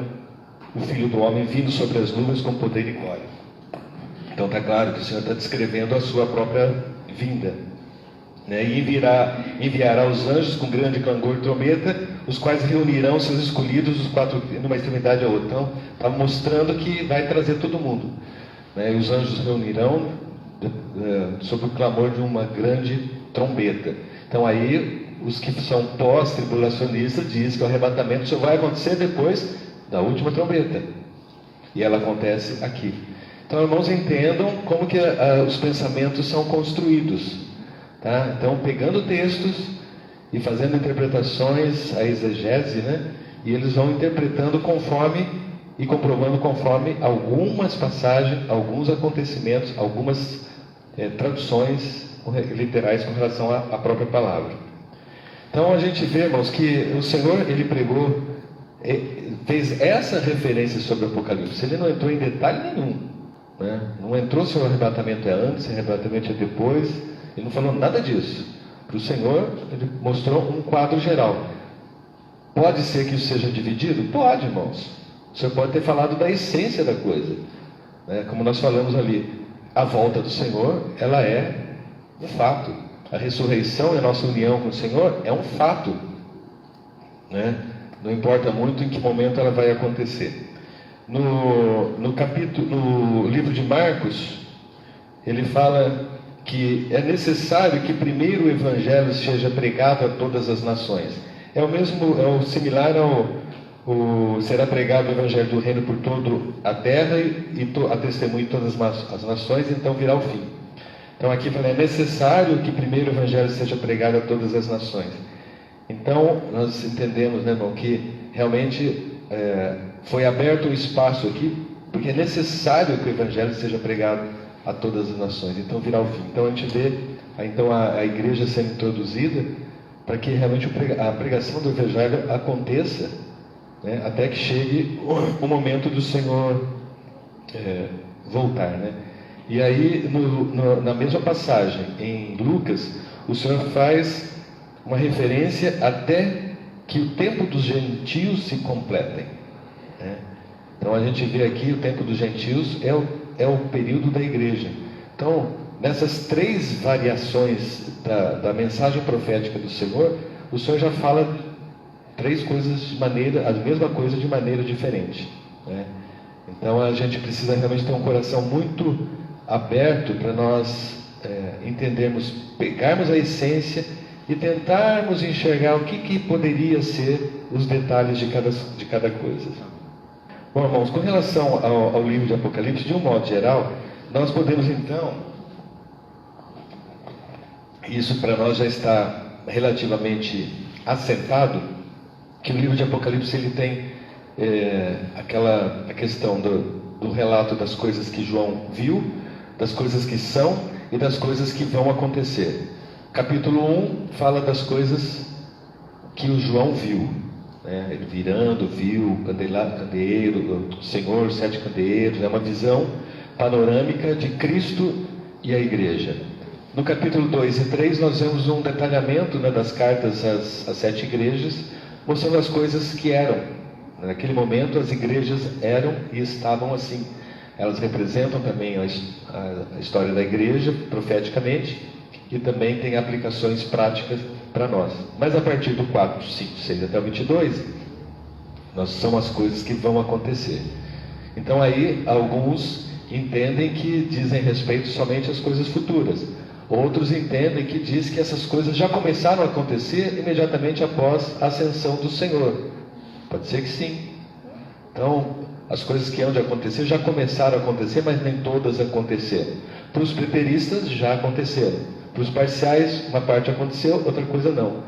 o Filho do Homem vindo sobre as nuvens com poder e glória. Então está claro que o Senhor está descrevendo a sua própria vinda, né? E enviará os anjos com grande clangor de trombeta, os quais reunirão seus escolhidos, os quatro numa extremidade a outra. Então está mostrando que vai trazer todo mundo, né? E os anjos reunirão sob o clamor de uma grande trombeta. Então aí os que são pós-tribulacionistas dizem que o arrebatamento só vai acontecer depois da última trombeta, e ela acontece aqui. Então, irmãos, entendam como que os pensamentos são construídos, tá? Então, pegando textos e fazendo interpretações, a exegese, né? E eles vão interpretando conforme e comprovando conforme algumas passagens, alguns acontecimentos, algumas traduções literais com relação à própria palavra. Então a gente vê, irmãos, que o Senhor, ele pregou, fez essa referência sobre o Apocalipse. Ele não entrou em detalhe nenhum, né? Não entrou se o arrebatamento é antes, se o arrebatamento é depois. Ele não falou nada disso. Para o Senhor, ele mostrou um quadro geral. Pode ser que isso seja dividido? Pode, irmãos. O Senhor pode ter falado da essência da coisa, né? Como nós falamos ali, a volta do Senhor, ela é um fato. A ressurreição e a nossa união com o Senhor é um fato, né? Não importa muito em que momento ela vai acontecer. No livro de Marcos, ele fala que é necessário que primeiro o Evangelho seja pregado a todas as nações. É o similar será pregado o Evangelho do Reino por toda a terra e a testemunho de todas as nações, então virá o fim. Então aqui fala, é necessário que primeiro o Evangelho seja pregado a todas as nações. Então nós entendemos, né, irmão, que realmente foi aberto um espaço aqui, porque é necessário que o Evangelho seja pregado a todas as nações, então virá o fim. Então a gente vê a igreja sendo introduzida para que realmente a pregação do Evangelho aconteça, né, até que chegue o momento do Senhor voltar, né? E aí, na mesma passagem, em Lucas, o Senhor faz uma referência até que o tempo dos gentios se completem, né? Então a gente vê aqui o tempo dos gentios é o período da igreja. Então, nessas três variações da mensagem profética do Senhor, o Senhor já fala três coisas a mesma coisa de maneira diferente, né? Então a gente precisa realmente ter um coração muito aberto para nós entendermos, pegarmos a essência e tentarmos enxergar o que poderia ser os detalhes de cada coisa. Bom, irmãos, com relação ao livro de Apocalipse, de um modo geral, nós podemos então, isso para nós já está relativamente assentado, que o livro de Apocalipse ele tem a questão do relato das coisas que João viu, das coisas que são e das coisas que vão acontecer. Capítulo 1 fala das coisas que o João viu, né? Ele viu o candeeiro, o Senhor, 7 candeeiros, é uma visão panorâmica de Cristo e a igreja. No capítulo 2 e 3 nós vemos um detalhamento, né, das cartas às 7 igrejas, mostrando as coisas que eram. Naquele momento as igrejas eram e estavam assim. Elas representam também a história da igreja, profeticamente, e também tem aplicações práticas para nós. Mas a partir do 4, 5, 6 até o 22, são as coisas que vão acontecer. Então aí alguns entendem que dizem respeito somente às coisas futuras. Outros entendem que diz que essas coisas já começaram a acontecer imediatamente após a ascensão do Senhor. Pode ser que sim. Então, as coisas que hão de acontecer já começaram a acontecer, mas nem todas aconteceram. Para os preteristas já aconteceram. Para os parciais, uma parte aconteceu, outra coisa não.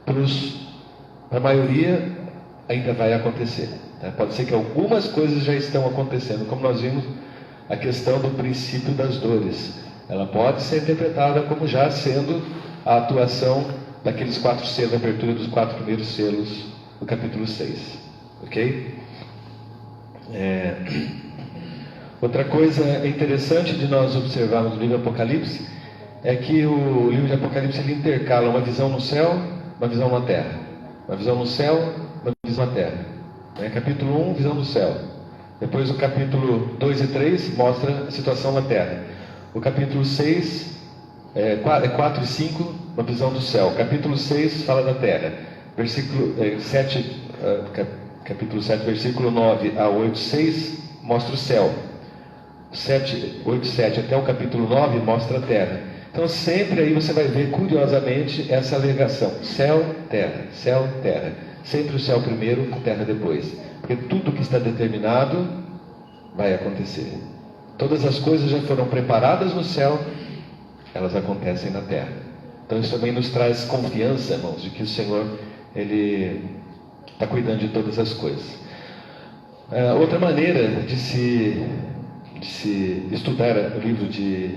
Para a maioria, ainda vai acontecer. Pode ser que algumas coisas já estão acontecendo, como nós vimos a questão do princípio das dores. Ela pode ser interpretada como já sendo a atuação daqueles 4 selos, a abertura dos 4 primeiros selos do capítulo 6. Ok? Outra coisa interessante de nós observarmos no livro de Apocalipse é que o livro de Apocalipse ele intercala uma visão no céu, uma visão na terra. Uma visão no céu, uma visão na terra. Capítulo 1, visão do céu. Depois o capítulo 2 e 3 mostra a situação na terra. O capítulo 6, 4 e 5, uma visão do céu. Capítulo 6 fala da terra. Versículo 7, capítulo 7, versículo 9 a 8, 6 mostra o céu. 8, 7 até o capítulo 9 mostra a terra. Então sempre aí você vai ver curiosamente essa alegação: céu, terra, céu, terra. Sempre o céu primeiro, a terra depois. Porque tudo que está determinado vai acontecer. Todas as coisas já foram preparadas no céu, elas acontecem na terra. Então isso também nos traz confiança, irmãos, de que o Senhor, Ele está cuidando de todas as coisas. Outra maneira de se estudar o livro de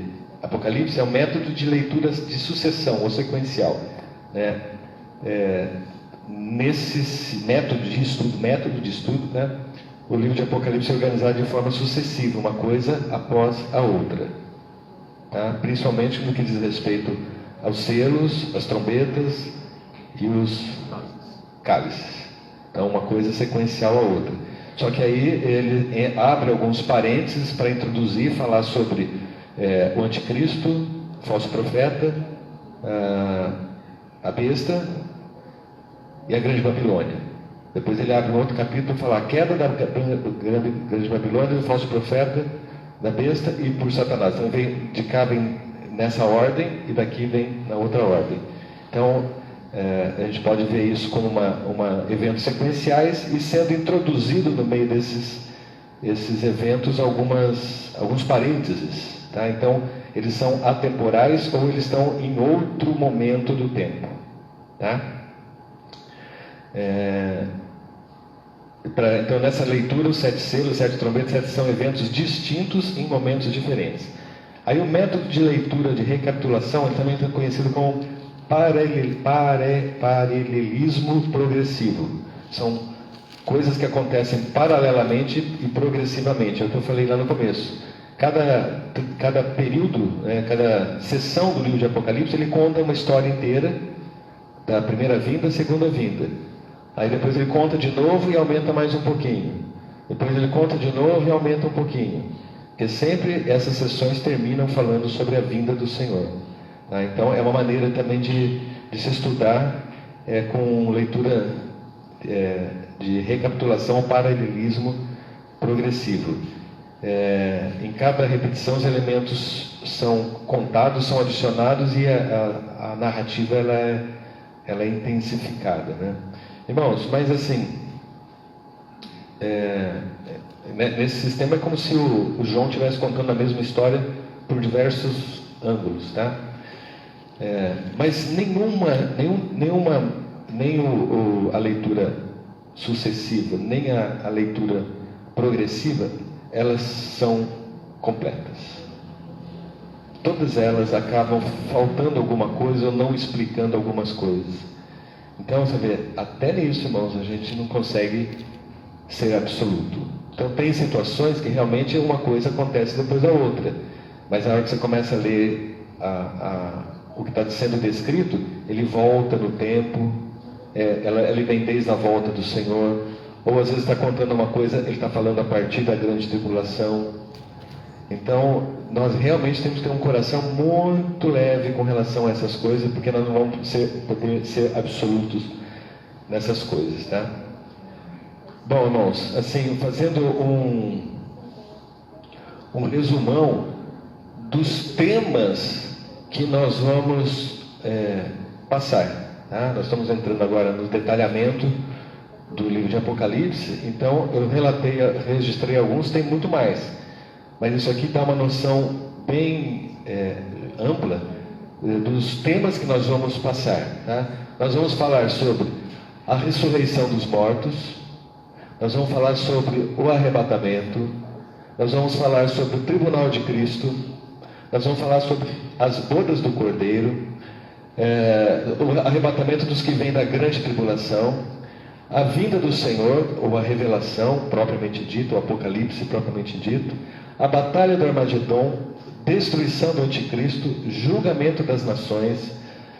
Apocalipse é o método de leitura de sucessão ou sequencial. Nesse método de estudo, o livro de Apocalipse é organizado de forma sucessiva, uma coisa após a outra, principalmente no que diz respeito aos selos, as trombetas e os cálices. Então uma coisa sequencial à outra. Só que aí ele abre alguns parênteses para introduzir, falar sobre o anticristo, falso profeta, a besta e a grande Babilônia. Depois ele abre um outro capítulo para falar a queda da grande Babilônia, do falso profeta, da besta e por Satanás. Então vem de cá vem nessa ordem e daqui vem na outra ordem. Então a gente pode ver isso como eventos sequenciais e sendo introduzido no meio desses eventos alguns parênteses. Então eles são atemporais ou eles estão em outro momento do tempo. Então nessa leitura os 7 selos, 7 trombetas, 7 são eventos distintos em momentos diferentes. Aí o método de leitura de recapitulação ele também é conhecido como paralelismo progressivo. São coisas que acontecem paralelamente e progressivamente. É o que eu falei lá no começo. Cada período, cada sessão do livro de Apocalipse, ele conta uma história inteira da primeira vinda, segunda vinda. Aí depois ele conta de novo e aumenta mais um pouquinho. Depois ele conta de novo e aumenta um pouquinho. Porque sempre essas sessões terminam falando sobre a vinda do Senhor. Então é uma maneira também de se estudar com leitura de recapitulação, paralelismo progressivo. Em cada repetição os elementos são contados, são adicionados e a narrativa ela é intensificada, Irmãos, mas assim, nesse sistema é como se o João estivesse contando a mesma história por diversos ângulos, mas nem a leitura sucessiva, nem a leitura progressiva, elas são completas. Todas elas acabam faltando alguma coisa ou não explicando algumas coisas. Então, você vê, até nisso, irmãos, a gente não consegue ser absoluto. Então, tem situações que realmente uma coisa acontece depois da outra. Mas na hora que você começa a ler o que está sendo descrito, ele volta no tempo, ele vem desde a volta do Senhor, ou às vezes está contando uma coisa, ele está falando a partir da grande tribulação. Então, nós realmente temos que ter um coração muito leve com relação a essas coisas, porque nós não vamos poder ser absolutos nessas coisas, tá? Bom, irmãos, assim, fazendo um resumão dos temas que nós vamos passar, tá? Nós estamos entrando agora no detalhamento do livro de Apocalipse, então eu registrei alguns, tem muito mais, mas isso aqui dá uma noção bem ampla dos temas que nós vamos passar, tá? Nós vamos falar sobre a ressurreição dos mortos, nós vamos falar sobre o arrebatamento, nós vamos falar sobre o tribunal de Cristo, nós vamos falar sobre as bodas do Cordeiro, o arrebatamento dos que vêm da grande tribulação, a vinda do Senhor, ou a revelação propriamente dita, o Apocalipse propriamente dito, a batalha do Armagedon, destruição do anticristo, julgamento das nações,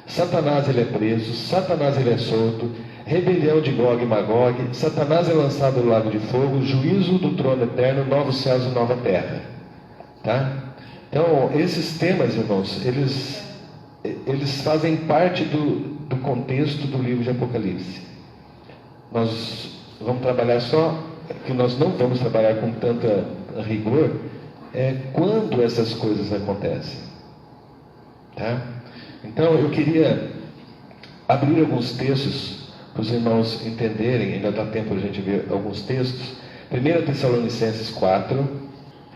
Satanás ele é preso, Satanás ele é solto, rebelião de Gog e Magog, Satanás é lançado no lago de fogo, juízo do trono eterno, novos céus e nova terra. Tá? Então, esses temas, irmãos, eles fazem parte do contexto do livro de Apocalipse. Nós vamos trabalhar só, que nós não vamos trabalhar com tanta rigor, quando essas coisas acontecem. Tá? Então, eu queria abrir alguns textos para os irmãos entenderem, ainda dá tempo de a gente ver alguns textos. 1 Tessalonicenses 4,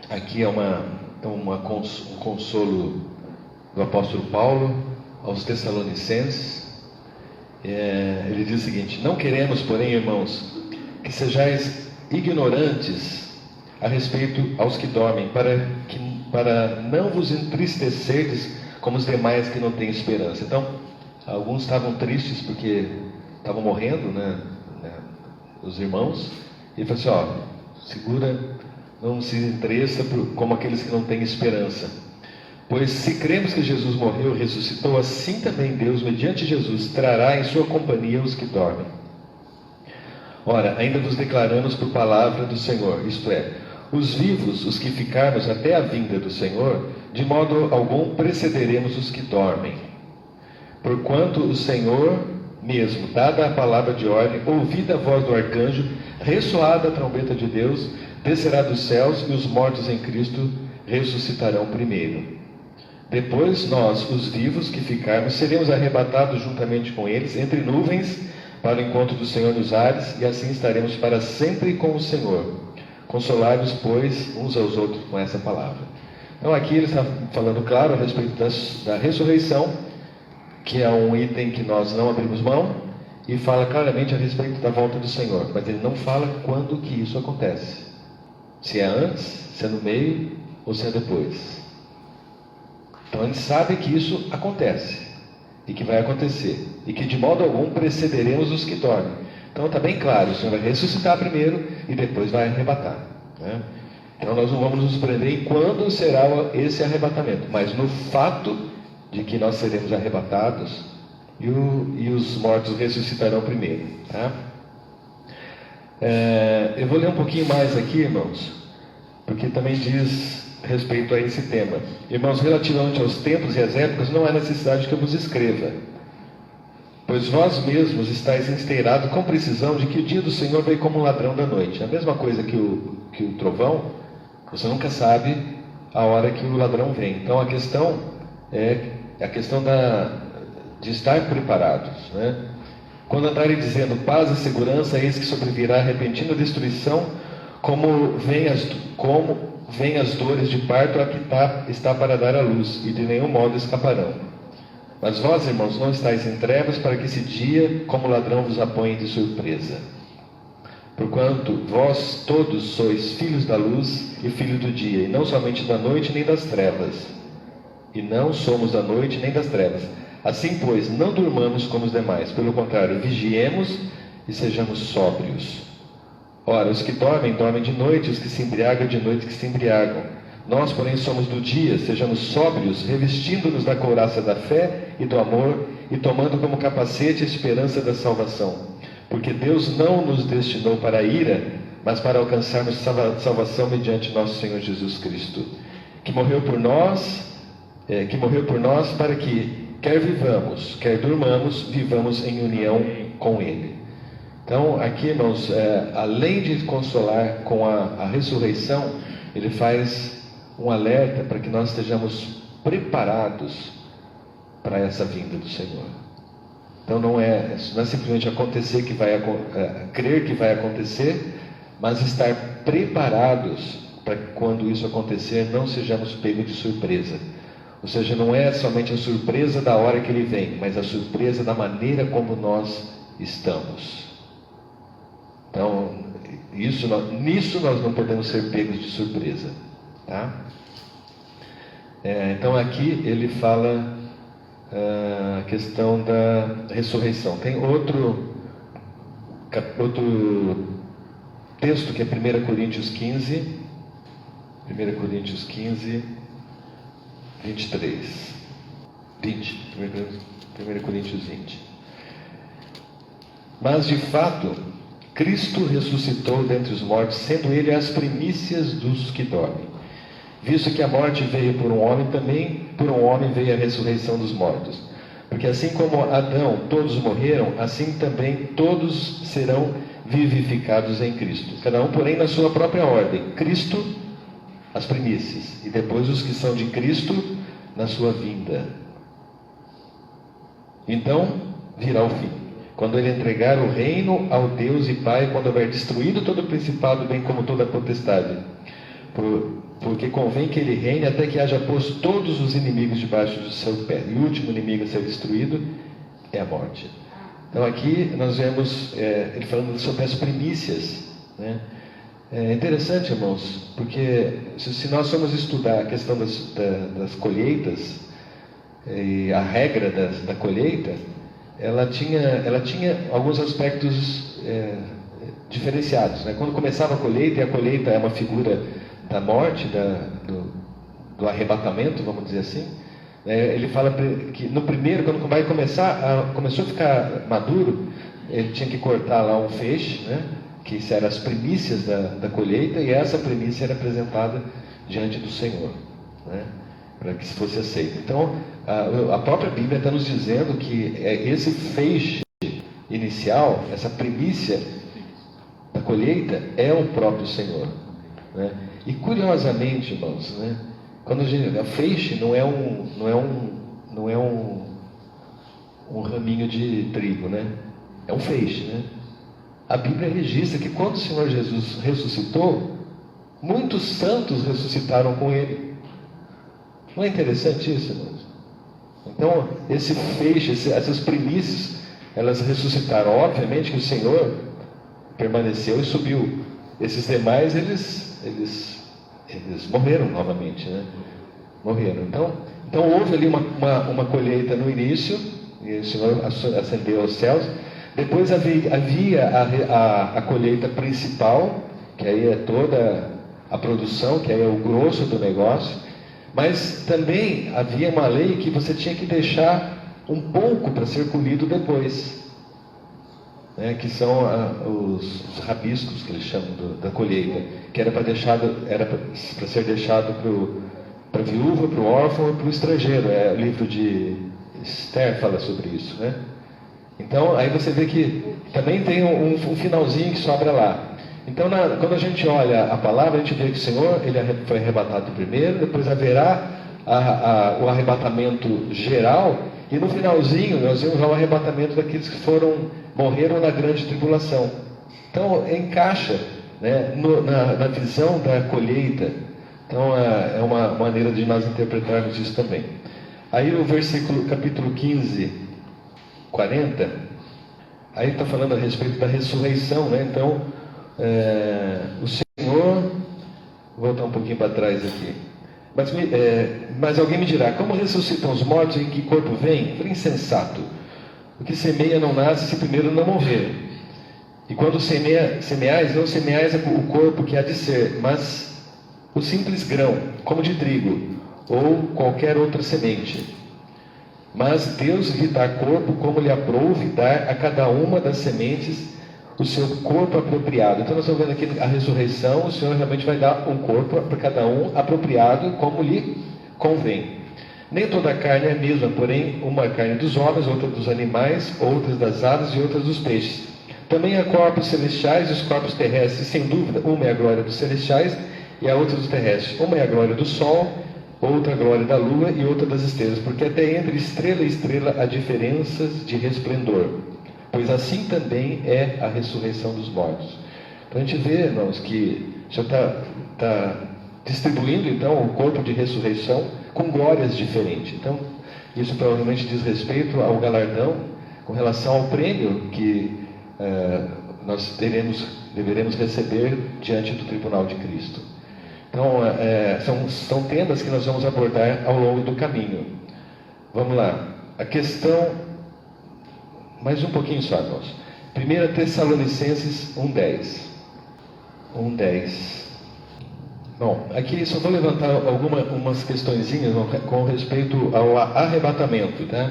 aqui é um consolo do apóstolo Paulo aos Tessalonicenses. Ele diz o seguinte: não queremos, porém, irmãos, que sejais ignorantes a respeito aos que dormem, para não vos entristecerdes como os demais que não têm esperança. Então, alguns estavam tristes porque estavam morrendo, né, os irmãos, e ele falou assim: segura, não se entreça como aqueles que não têm esperança. Pois se cremos que Jesus morreu e ressuscitou, assim também Deus, mediante Jesus, trará em sua companhia os que dormem. Ora, ainda vos declaramos por palavra do Senhor, isto é, os vivos, os que ficarmos até a vinda do Senhor, de modo algum precederemos os que dormem. Porquanto o Senhor mesmo, dada a palavra de ordem, ouvida a voz do arcanjo, ressoada a trombeta de Deus, descerá dos céus e os mortos em Cristo ressuscitarão primeiro. Depois nós, os vivos que ficarmos, seremos arrebatados juntamente com eles entre nuvens para o encontro do Senhor nos ares, e assim estaremos para sempre com o Senhor. Consolai-vos, pois, uns aos outros com essa palavra. Então aqui ele está falando claro a respeito da ressurreição, que é um item que nós não abrimos mão, e fala claramente a respeito da volta do Senhor, mas ele não fala quando que isso acontece. Se é antes, se é no meio ou se é depois. Então ele sabe que isso acontece, e que vai acontecer, e que de modo algum precederemos os que dormem. Então está bem claro, o Senhor vai ressuscitar primeiro e depois vai arrebatar, né? Então nós não vamos nos prender em quando será esse arrebatamento, mas no fato de que nós seremos arrebatados e os mortos ressuscitarão primeiro, tá? Eu vou ler um pouquinho mais aqui, irmãos, porque também diz respeito a esse tema. Irmãos, relativamente aos tempos e às épocas, não há necessidade que eu vos escreva, pois vós mesmos estáis esteirados com precisão de que o dia do Senhor veio como um ladrão da noite. A mesma coisa que o trovão, você nunca sabe a hora que o ladrão vem. Então a questão é a questão de estar preparados, né? Quando andarem dizendo paz e segurança, eis que sobrevirá a repentina destruição, como vem as dores de parto a que está para dar à luz, e de nenhum modo escaparão. Mas vós, irmãos, não estáis em trevas, para que esse dia, como ladrão, vos apanhe de surpresa. Porquanto vós todos sois filhos da luz e filhos do dia, e não somente da noite nem das trevas. E não somos da noite nem das trevas. Assim, pois, não durmamos como os demais, pelo contrário, vigiemos e sejamos sóbrios. Ora, os que dormem, dormem de noite, os que se embriagam, de noite que se embriagam. Nós, porém, somos do dia, sejamos sóbrios, revestindo-nos da couraça da fé e do amor, e tomando como capacete a esperança da salvação. Porque Deus não nos destinou para a ira, mas para alcançarmos salvação mediante nosso Senhor Jesus Cristo, que morreu por nós para que, quer vivamos, quer durmamos, vivamos em união com Ele. Então, aqui, irmãos, além de consolar com a ressurreição, ele faz um alerta para que nós estejamos preparados para essa vinda do Senhor. Então, não é simplesmente acontecer crer que vai acontecer, mas estar preparados para que, quando isso acontecer, não sejamos pegos de surpresa. Ou seja, não é somente a surpresa da hora que ele vem, mas a surpresa da maneira como nós estamos. Então, nisso nós não podemos ser pegos de surpresa. Tá? Então, aqui ele fala a questão da ressurreição. Tem outro texto que é 1 Coríntios 15, 23, 20, 1 Coríntios 20. Mas de fato, Cristo ressuscitou dentre os mortos, sendo Ele as primícias dos que dormem. Visto que a morte veio por um homem, também por um homem veio a ressurreição dos mortos. Porque assim como Adão todos morreram, assim também todos serão vivificados em Cristo. Cada um, porém, na sua própria ordem. Cristo, as primícias, e depois os que são de Cristo na sua vinda. Então virá o fim, quando ele entregar o reino ao Deus e Pai, quando houver destruído todo o principado, bem como toda a potestade. Porque convém que ele reine até que haja posto todos os inimigos debaixo do seu pé. E o último inimigo a ser destruído é a morte. Então aqui nós vemos ele falando sobre as primícias, né? É interessante, irmãos, porque se nós formos estudar a questão das colheitas, e a regra da colheita, ela tinha alguns aspectos diferenciados, né? Quando começava a colheita, e a colheita é uma figura da morte, do arrebatamento, vamos dizer assim, ele fala que no primeiro, quando começou a ficar maduro, ele tinha que cortar lá um feixe, né? Que eram as primícias da colheita, e essa primícia era apresentada diante do Senhor, né? Para que fosse aceito. Então, a própria Bíblia está nos dizendo que esse feixe inicial, essa primícia da colheita, é o próprio Senhor, né? E curiosamente, irmãos, né? Quando a feixe não é um raminho de trigo, né? É um feixe, né? A Bíblia registra que quando o Senhor Jesus ressuscitou, muitos santos ressuscitaram com Ele. Não é interessante isso, irmãos? Então, esse feixe, essas primícias, elas ressuscitaram. Obviamente que o Senhor permaneceu e subiu. Esses demais, eles morreram novamente, né? Morreram. Então houve ali uma colheita no início, e o Senhor ascendeu aos céus. Depois havia a colheita principal, que aí é toda a produção, que aí é o grosso do negócio. Mas também havia uma lei que você tinha que deixar um pouco para ser colhido depois, né? Que são os rabiscos, que eles chamam da colheita, que era para ser deixado para a viúva, para o órfão e para o estrangeiro. O livro de Esther fala sobre isso, né? Então, aí você vê que também tem um finalzinho que sobra lá. Então, quando a gente olha a palavra, a gente vê que o Senhor ele foi arrebatado primeiro, depois haverá o arrebatamento geral, e no finalzinho nós vemos o arrebatamento daqueles que morreram na grande tribulação. Então, encaixa, né, na visão da colheita. Então, é uma maneira de nós interpretarmos isso também. Aí o capítulo 15, 40, aí está falando a respeito da ressurreição, né? Então, o Senhor, vou voltar um pouquinho para trás aqui, mas alguém me dirá, como ressuscitam os mortos, em que corpo vem? Foi insensato. O que semeia não nasce se primeiro não morrer. E quando semeais, não semeais o corpo que há de ser, mas o simples grão, como de trigo, ou qualquer outra semente. Mas Deus lhe dá corpo como lhe aprouve dar a cada uma das sementes o seu corpo apropriado. Então nós estamos vendo aqui a ressurreição, o Senhor realmente vai dar um corpo para cada um apropriado como lhe convém. Nem toda a carne é a mesma, porém uma carne dos homens, outra dos animais, outras das aves e outras dos peixes. Também há corpos celestiais e os corpos terrestres, sem dúvida, uma é a glória dos celestiais e a outra dos terrestres. Uma é a glória do sol, outra a glória da lua e outra das estrelas, porque até entre estrela e estrela há diferenças de resplendor, pois assim também é a ressurreição dos mortos. Então a gente vê, irmãos, que o Senhor está distribuindo então o corpo de ressurreição com glórias diferentes. Então isso provavelmente diz respeito ao galardão com relação ao prêmio que nós deveremos receber diante do tribunal de Cristo. Então são temas que nós vamos abordar ao longo do caminho. Vamos lá, a questão, mais um pouquinho só, irmãos. 1 Tessalonicenses 1:10. 1:10. Bom, aqui só vou levantar umas questõezinhas com respeito ao arrebatamento, tá?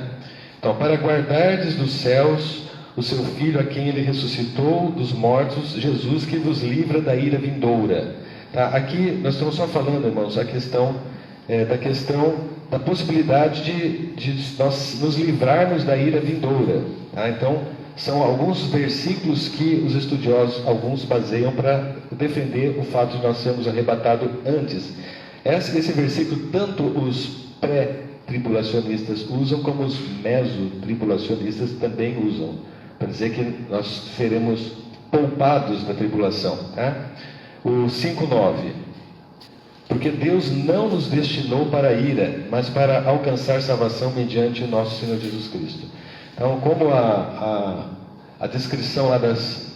Então, para guardardes dos céus o seu Filho, a quem ele ressuscitou dos mortos, Jesus, que vos livra da ira vindoura. Tá? Aqui nós estamos só falando, irmãos, da questão da possibilidade de nós nos livrarmos da ira vindoura. Tá? Então, são alguns versículos que os estudiosos, alguns baseiam para defender o fato de nós sermos arrebatados antes. Esse versículo, tanto os pré-tribulacionistas usam, como os mesotribulacionistas também usam, para dizer que nós seremos poupados da tribulação. Tá? O 5:9. Porque Deus não nos destinou para a ira, mas para alcançar salvação mediante o nosso Senhor Jesus Cristo. Então, como a descrição lá das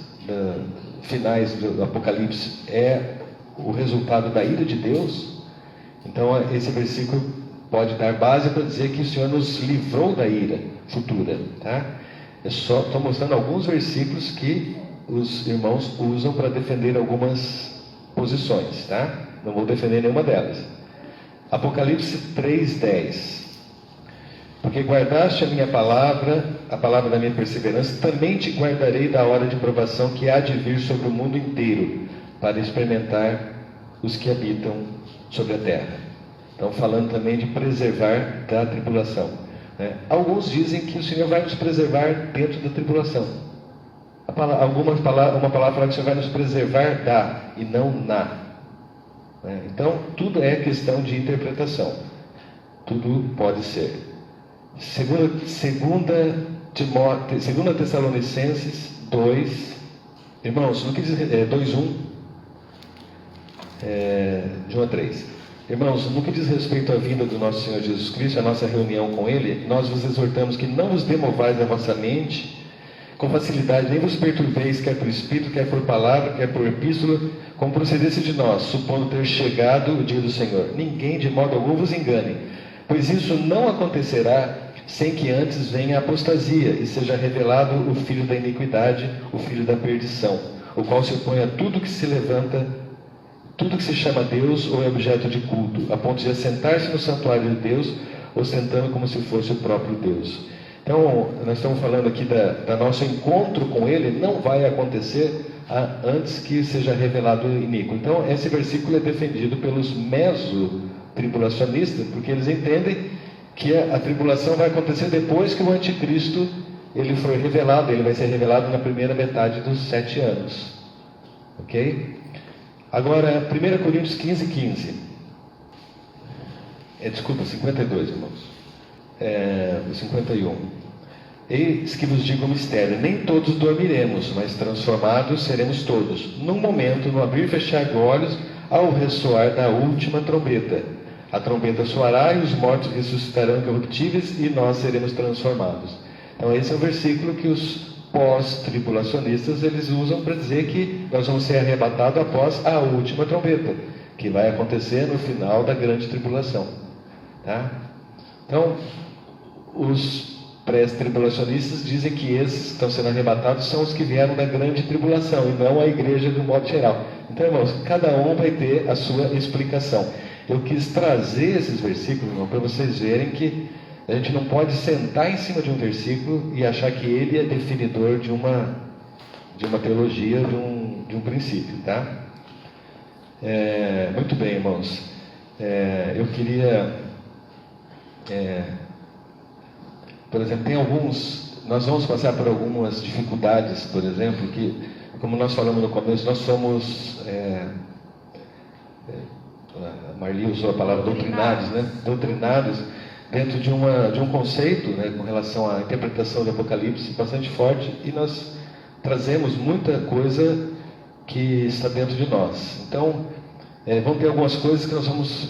finais do Apocalipse é o resultado da ira de Deus, então esse versículo pode dar base para dizer que o Senhor nos livrou da ira futura. Tá? Estou mostrando alguns versículos que os irmãos usam para defender algumas posições, tá? Não vou defender nenhuma delas. Apocalipse 3:10. Porque guardaste a minha palavra, a palavra da minha perseverança, também te guardarei da hora de provação que há de vir sobre o mundo inteiro, para experimentar os que habitam sobre a terra. Então, falando também de preservar da tribulação. Alguns dizem que o Senhor vai nos preservar dentro da tribulação. Uma palavra fala que o Senhor vai nos preservar da e não na. Então, tudo é questão de interpretação. Tudo pode ser. 2 Tessalonicenses 2, irmãos, no que diz 2:1, de 1 a 3. Irmãos, no que diz respeito à vinda do nosso Senhor Jesus Cristo, a nossa reunião com Ele, nós vos exortamos que não vos demovais da vossa mente com facilidade, nem vos perturbeis, quer por espírito, quer por palavra, quer por epístola, como procedesse de nós, supondo ter chegado o dia do Senhor. Ninguém de modo algum vos engane, pois isso não acontecerá sem que antes venha a apostasia e seja revelado o filho da iniquidade, o filho da perdição, o qual se opõe a tudo que se levanta, tudo que se chama Deus ou é objeto de culto, a ponto de assentar-se no santuário de Deus, ostentando como se fosse o próprio Deus. Então, nós estamos falando aqui da nosso encontro com Ele, não vai acontecer antes que seja revelado o iníquo. Então, esse versículo é defendido pelos mesotribulacionistas, porque eles entendem que a tribulação vai acontecer depois que o anticristo ele foi revelado, ele vai ser revelado na primeira metade dos 7 anos. Ok? Agora, 1 Coríntios 15:15. Desculpa, 52, irmãos. 51. Eis que vos digo um mistério: nem todos dormiremos, mas transformados seremos todos, num momento, no abrir e fechar de olhos, ao ressoar da última trombeta. A trombeta soará e os mortos ressuscitarão incorruptíveis e nós seremos transformados. Então esse é o versículo que os pós-tribulacionistas eles usam para dizer que nós vamos ser arrebatados após a última trombeta, que vai acontecer no final da grande tribulação. Tá? Então, os pré-tribulacionistas dizem que esses que estão sendo arrebatados são os que vieram da grande tribulação e não a igreja de um modo geral. Então, irmãos, cada um vai ter a sua explicação. Eu quis trazer esses versículos, irmão, para vocês verem que a gente não pode sentar em cima de um versículo e achar que ele é definidor de uma de uma teologia, de um princípio, tá? Muito bem, irmãos. Eu queria, por exemplo, nós vamos passar por algumas dificuldades, por exemplo, que, como nós falamos no começo, nós somos, a Marli usou a palavra doutrinados, né? Doutrinados dentro de um conceito, né, com relação à interpretação do Apocalipse bastante forte, e nós trazemos muita coisa que está dentro de nós. Então, vão ter algumas coisas que nós vamos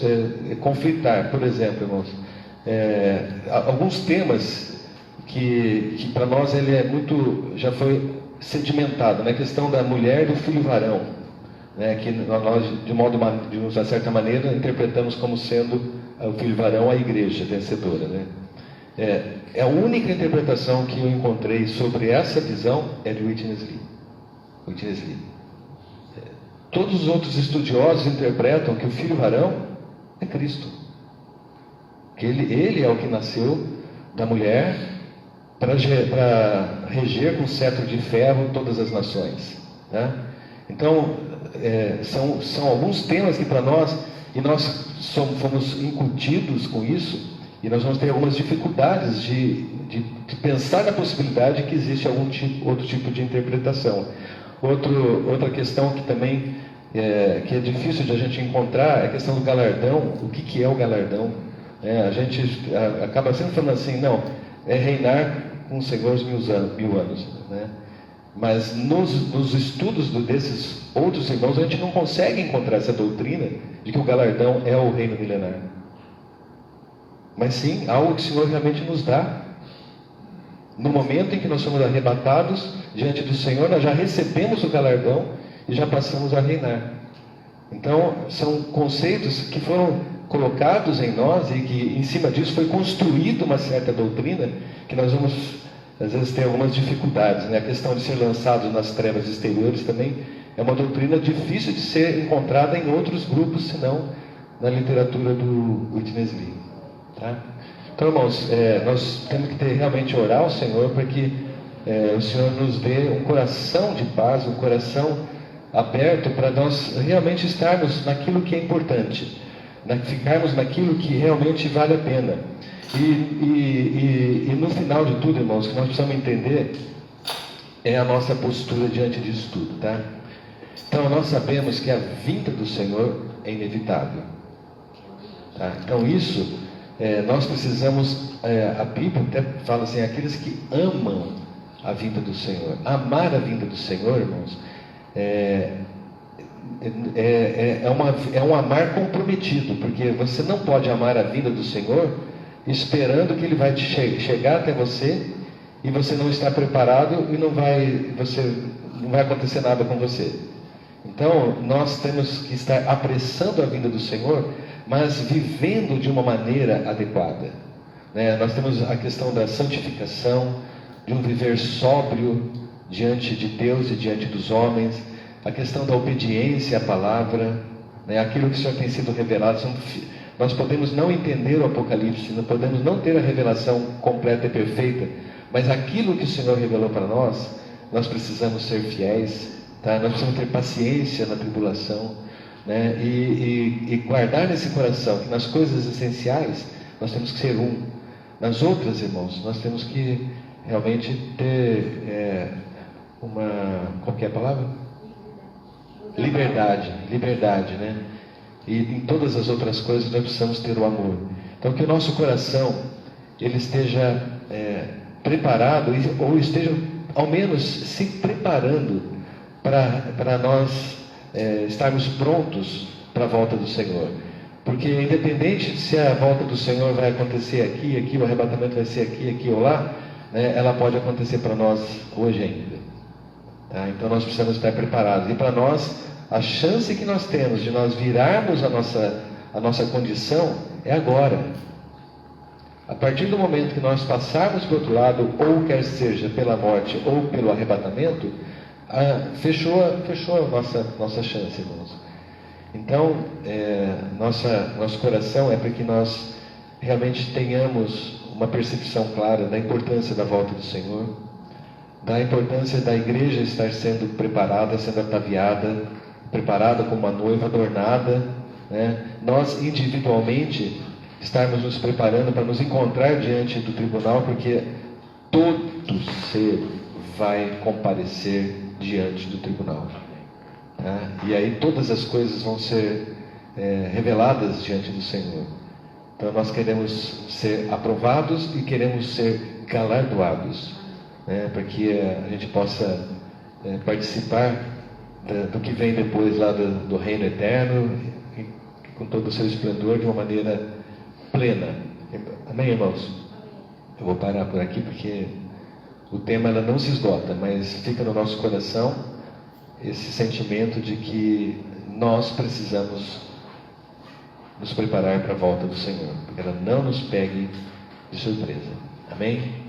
conflitar. Por exemplo, irmãos, alguns temas que para nós ele já foi sedimentado, né? A questão da mulher e do filho varão, né? Que nós, de uma certa maneira, interpretamos como sendo o filho varão a igreja vencedora, né? A única interpretação que eu encontrei sobre essa visão é de Witness Lee. Todos os outros estudiosos interpretam que o filho varão é Cristo, que ele é o que nasceu da mulher para reger com cetro de ferro todas as nações, né? Então, são alguns temas que para nós, e nós fomos incutidos com isso, e nós vamos ter algumas dificuldades de pensar na possibilidade de que existe outro tipo de interpretação. Outra questão que também que é difícil de a gente encontrar é a questão do galardão. O que é o galardão? A gente acaba sempre falando assim, não, é reinar com os senhores 1000 anos, né? Mas nos estudos desses outros irmãos, a gente não consegue encontrar essa doutrina de que o galardão é o reino milenar. Mas sim, algo que o Senhor realmente nos dá. No momento em que nós somos arrebatados diante do Senhor, nós já recebemos o galardão e já passamos a reinar. Então, são conceitos que foram colocados em nós e que em cima disso foi construída uma certa doutrina que nós vamos, às vezes, ter algumas dificuldades, né? A questão de ser lançados nas trevas exteriores também é uma doutrina difícil de ser encontrada em outros grupos, senão na literatura do Witness Lee, tá? Então, irmãos, nós temos que realmente orar ao Senhor para que o Senhor nos dê um coração de paz, um coração aberto para nós realmente estarmos naquilo que é importante, ficarmos naquilo que realmente vale a pena. E no final de tudo, irmãos, o que nós precisamos entender é a nossa postura diante disso tudo, tá? Então, nós sabemos que a vinda do Senhor é inevitável, tá? Então, isso, nós precisamos, a Bíblia até fala assim, aqueles que amam a vinda do Senhor. Amar a vinda do Senhor, irmãos, é um amar comprometido, porque você não pode amar a vinda do Senhor esperando que Ele vai chegar até você e você não está preparado e não vai acontecer nada com você. Então, nós temos que estar apressando a vinda do Senhor, mas vivendo de uma maneira adequada, né? Nós temos a questão da santificação, de um viver sóbrio diante de Deus e diante dos homens, a questão da obediência à palavra, né? Aquilo que o Senhor tem sido revelado. Nós podemos não entender o Apocalipse, nós podemos não ter a revelação completa e perfeita, mas aquilo que o Senhor revelou para nós, nós precisamos ser fiéis, tá? Nós precisamos ter paciência na tribulação, né? E guardar nesse coração que nas coisas essenciais nós temos que ser um. Nas outras, irmãos, nós temos que realmente ter qual que é a palavra? Liberdade, né? E em todas as outras coisas nós precisamos ter o amor. Então, que o nosso coração ele esteja preparado, ou esteja ao menos se preparando para nós estarmos prontos para a volta do Senhor. Porque independente se a volta do Senhor vai acontecer aqui, o arrebatamento vai ser aqui ou lá, né, ela pode acontecer para nós hoje ainda, tá? Então nós precisamos estar preparados. E para nós, a chance que nós temos de nós virarmos a nossa condição é agora. A partir do momento que nós passarmos para o outro lado, ou quer seja pela morte ou pelo arrebatamento, fechou a nossa chance, irmãos. Então, nosso coração é para que nós realmente tenhamos uma percepção clara da importância da volta do Senhor, da importância da igreja estar sendo preparada, sendo ataviada, preparada como uma noiva adornada, né? Nós individualmente estarmos nos preparando para nos encontrar diante do tribunal, porque todo ser vai comparecer diante do tribunal, tá? E aí todas as coisas vão ser reveladas diante do Senhor. Então nós queremos ser aprovados e queremos ser galardoados, né? Para que a gente possa participar do que vem depois lá do reino eterno, com todo o seu esplendor, de uma maneira plena. Amém, irmãos? Eu vou parar por aqui porque o tema ela não se esgota, mas fica no nosso coração esse sentimento de que nós precisamos nos preparar para a volta do Senhor, porque ela não nos pegue de surpresa. Amém?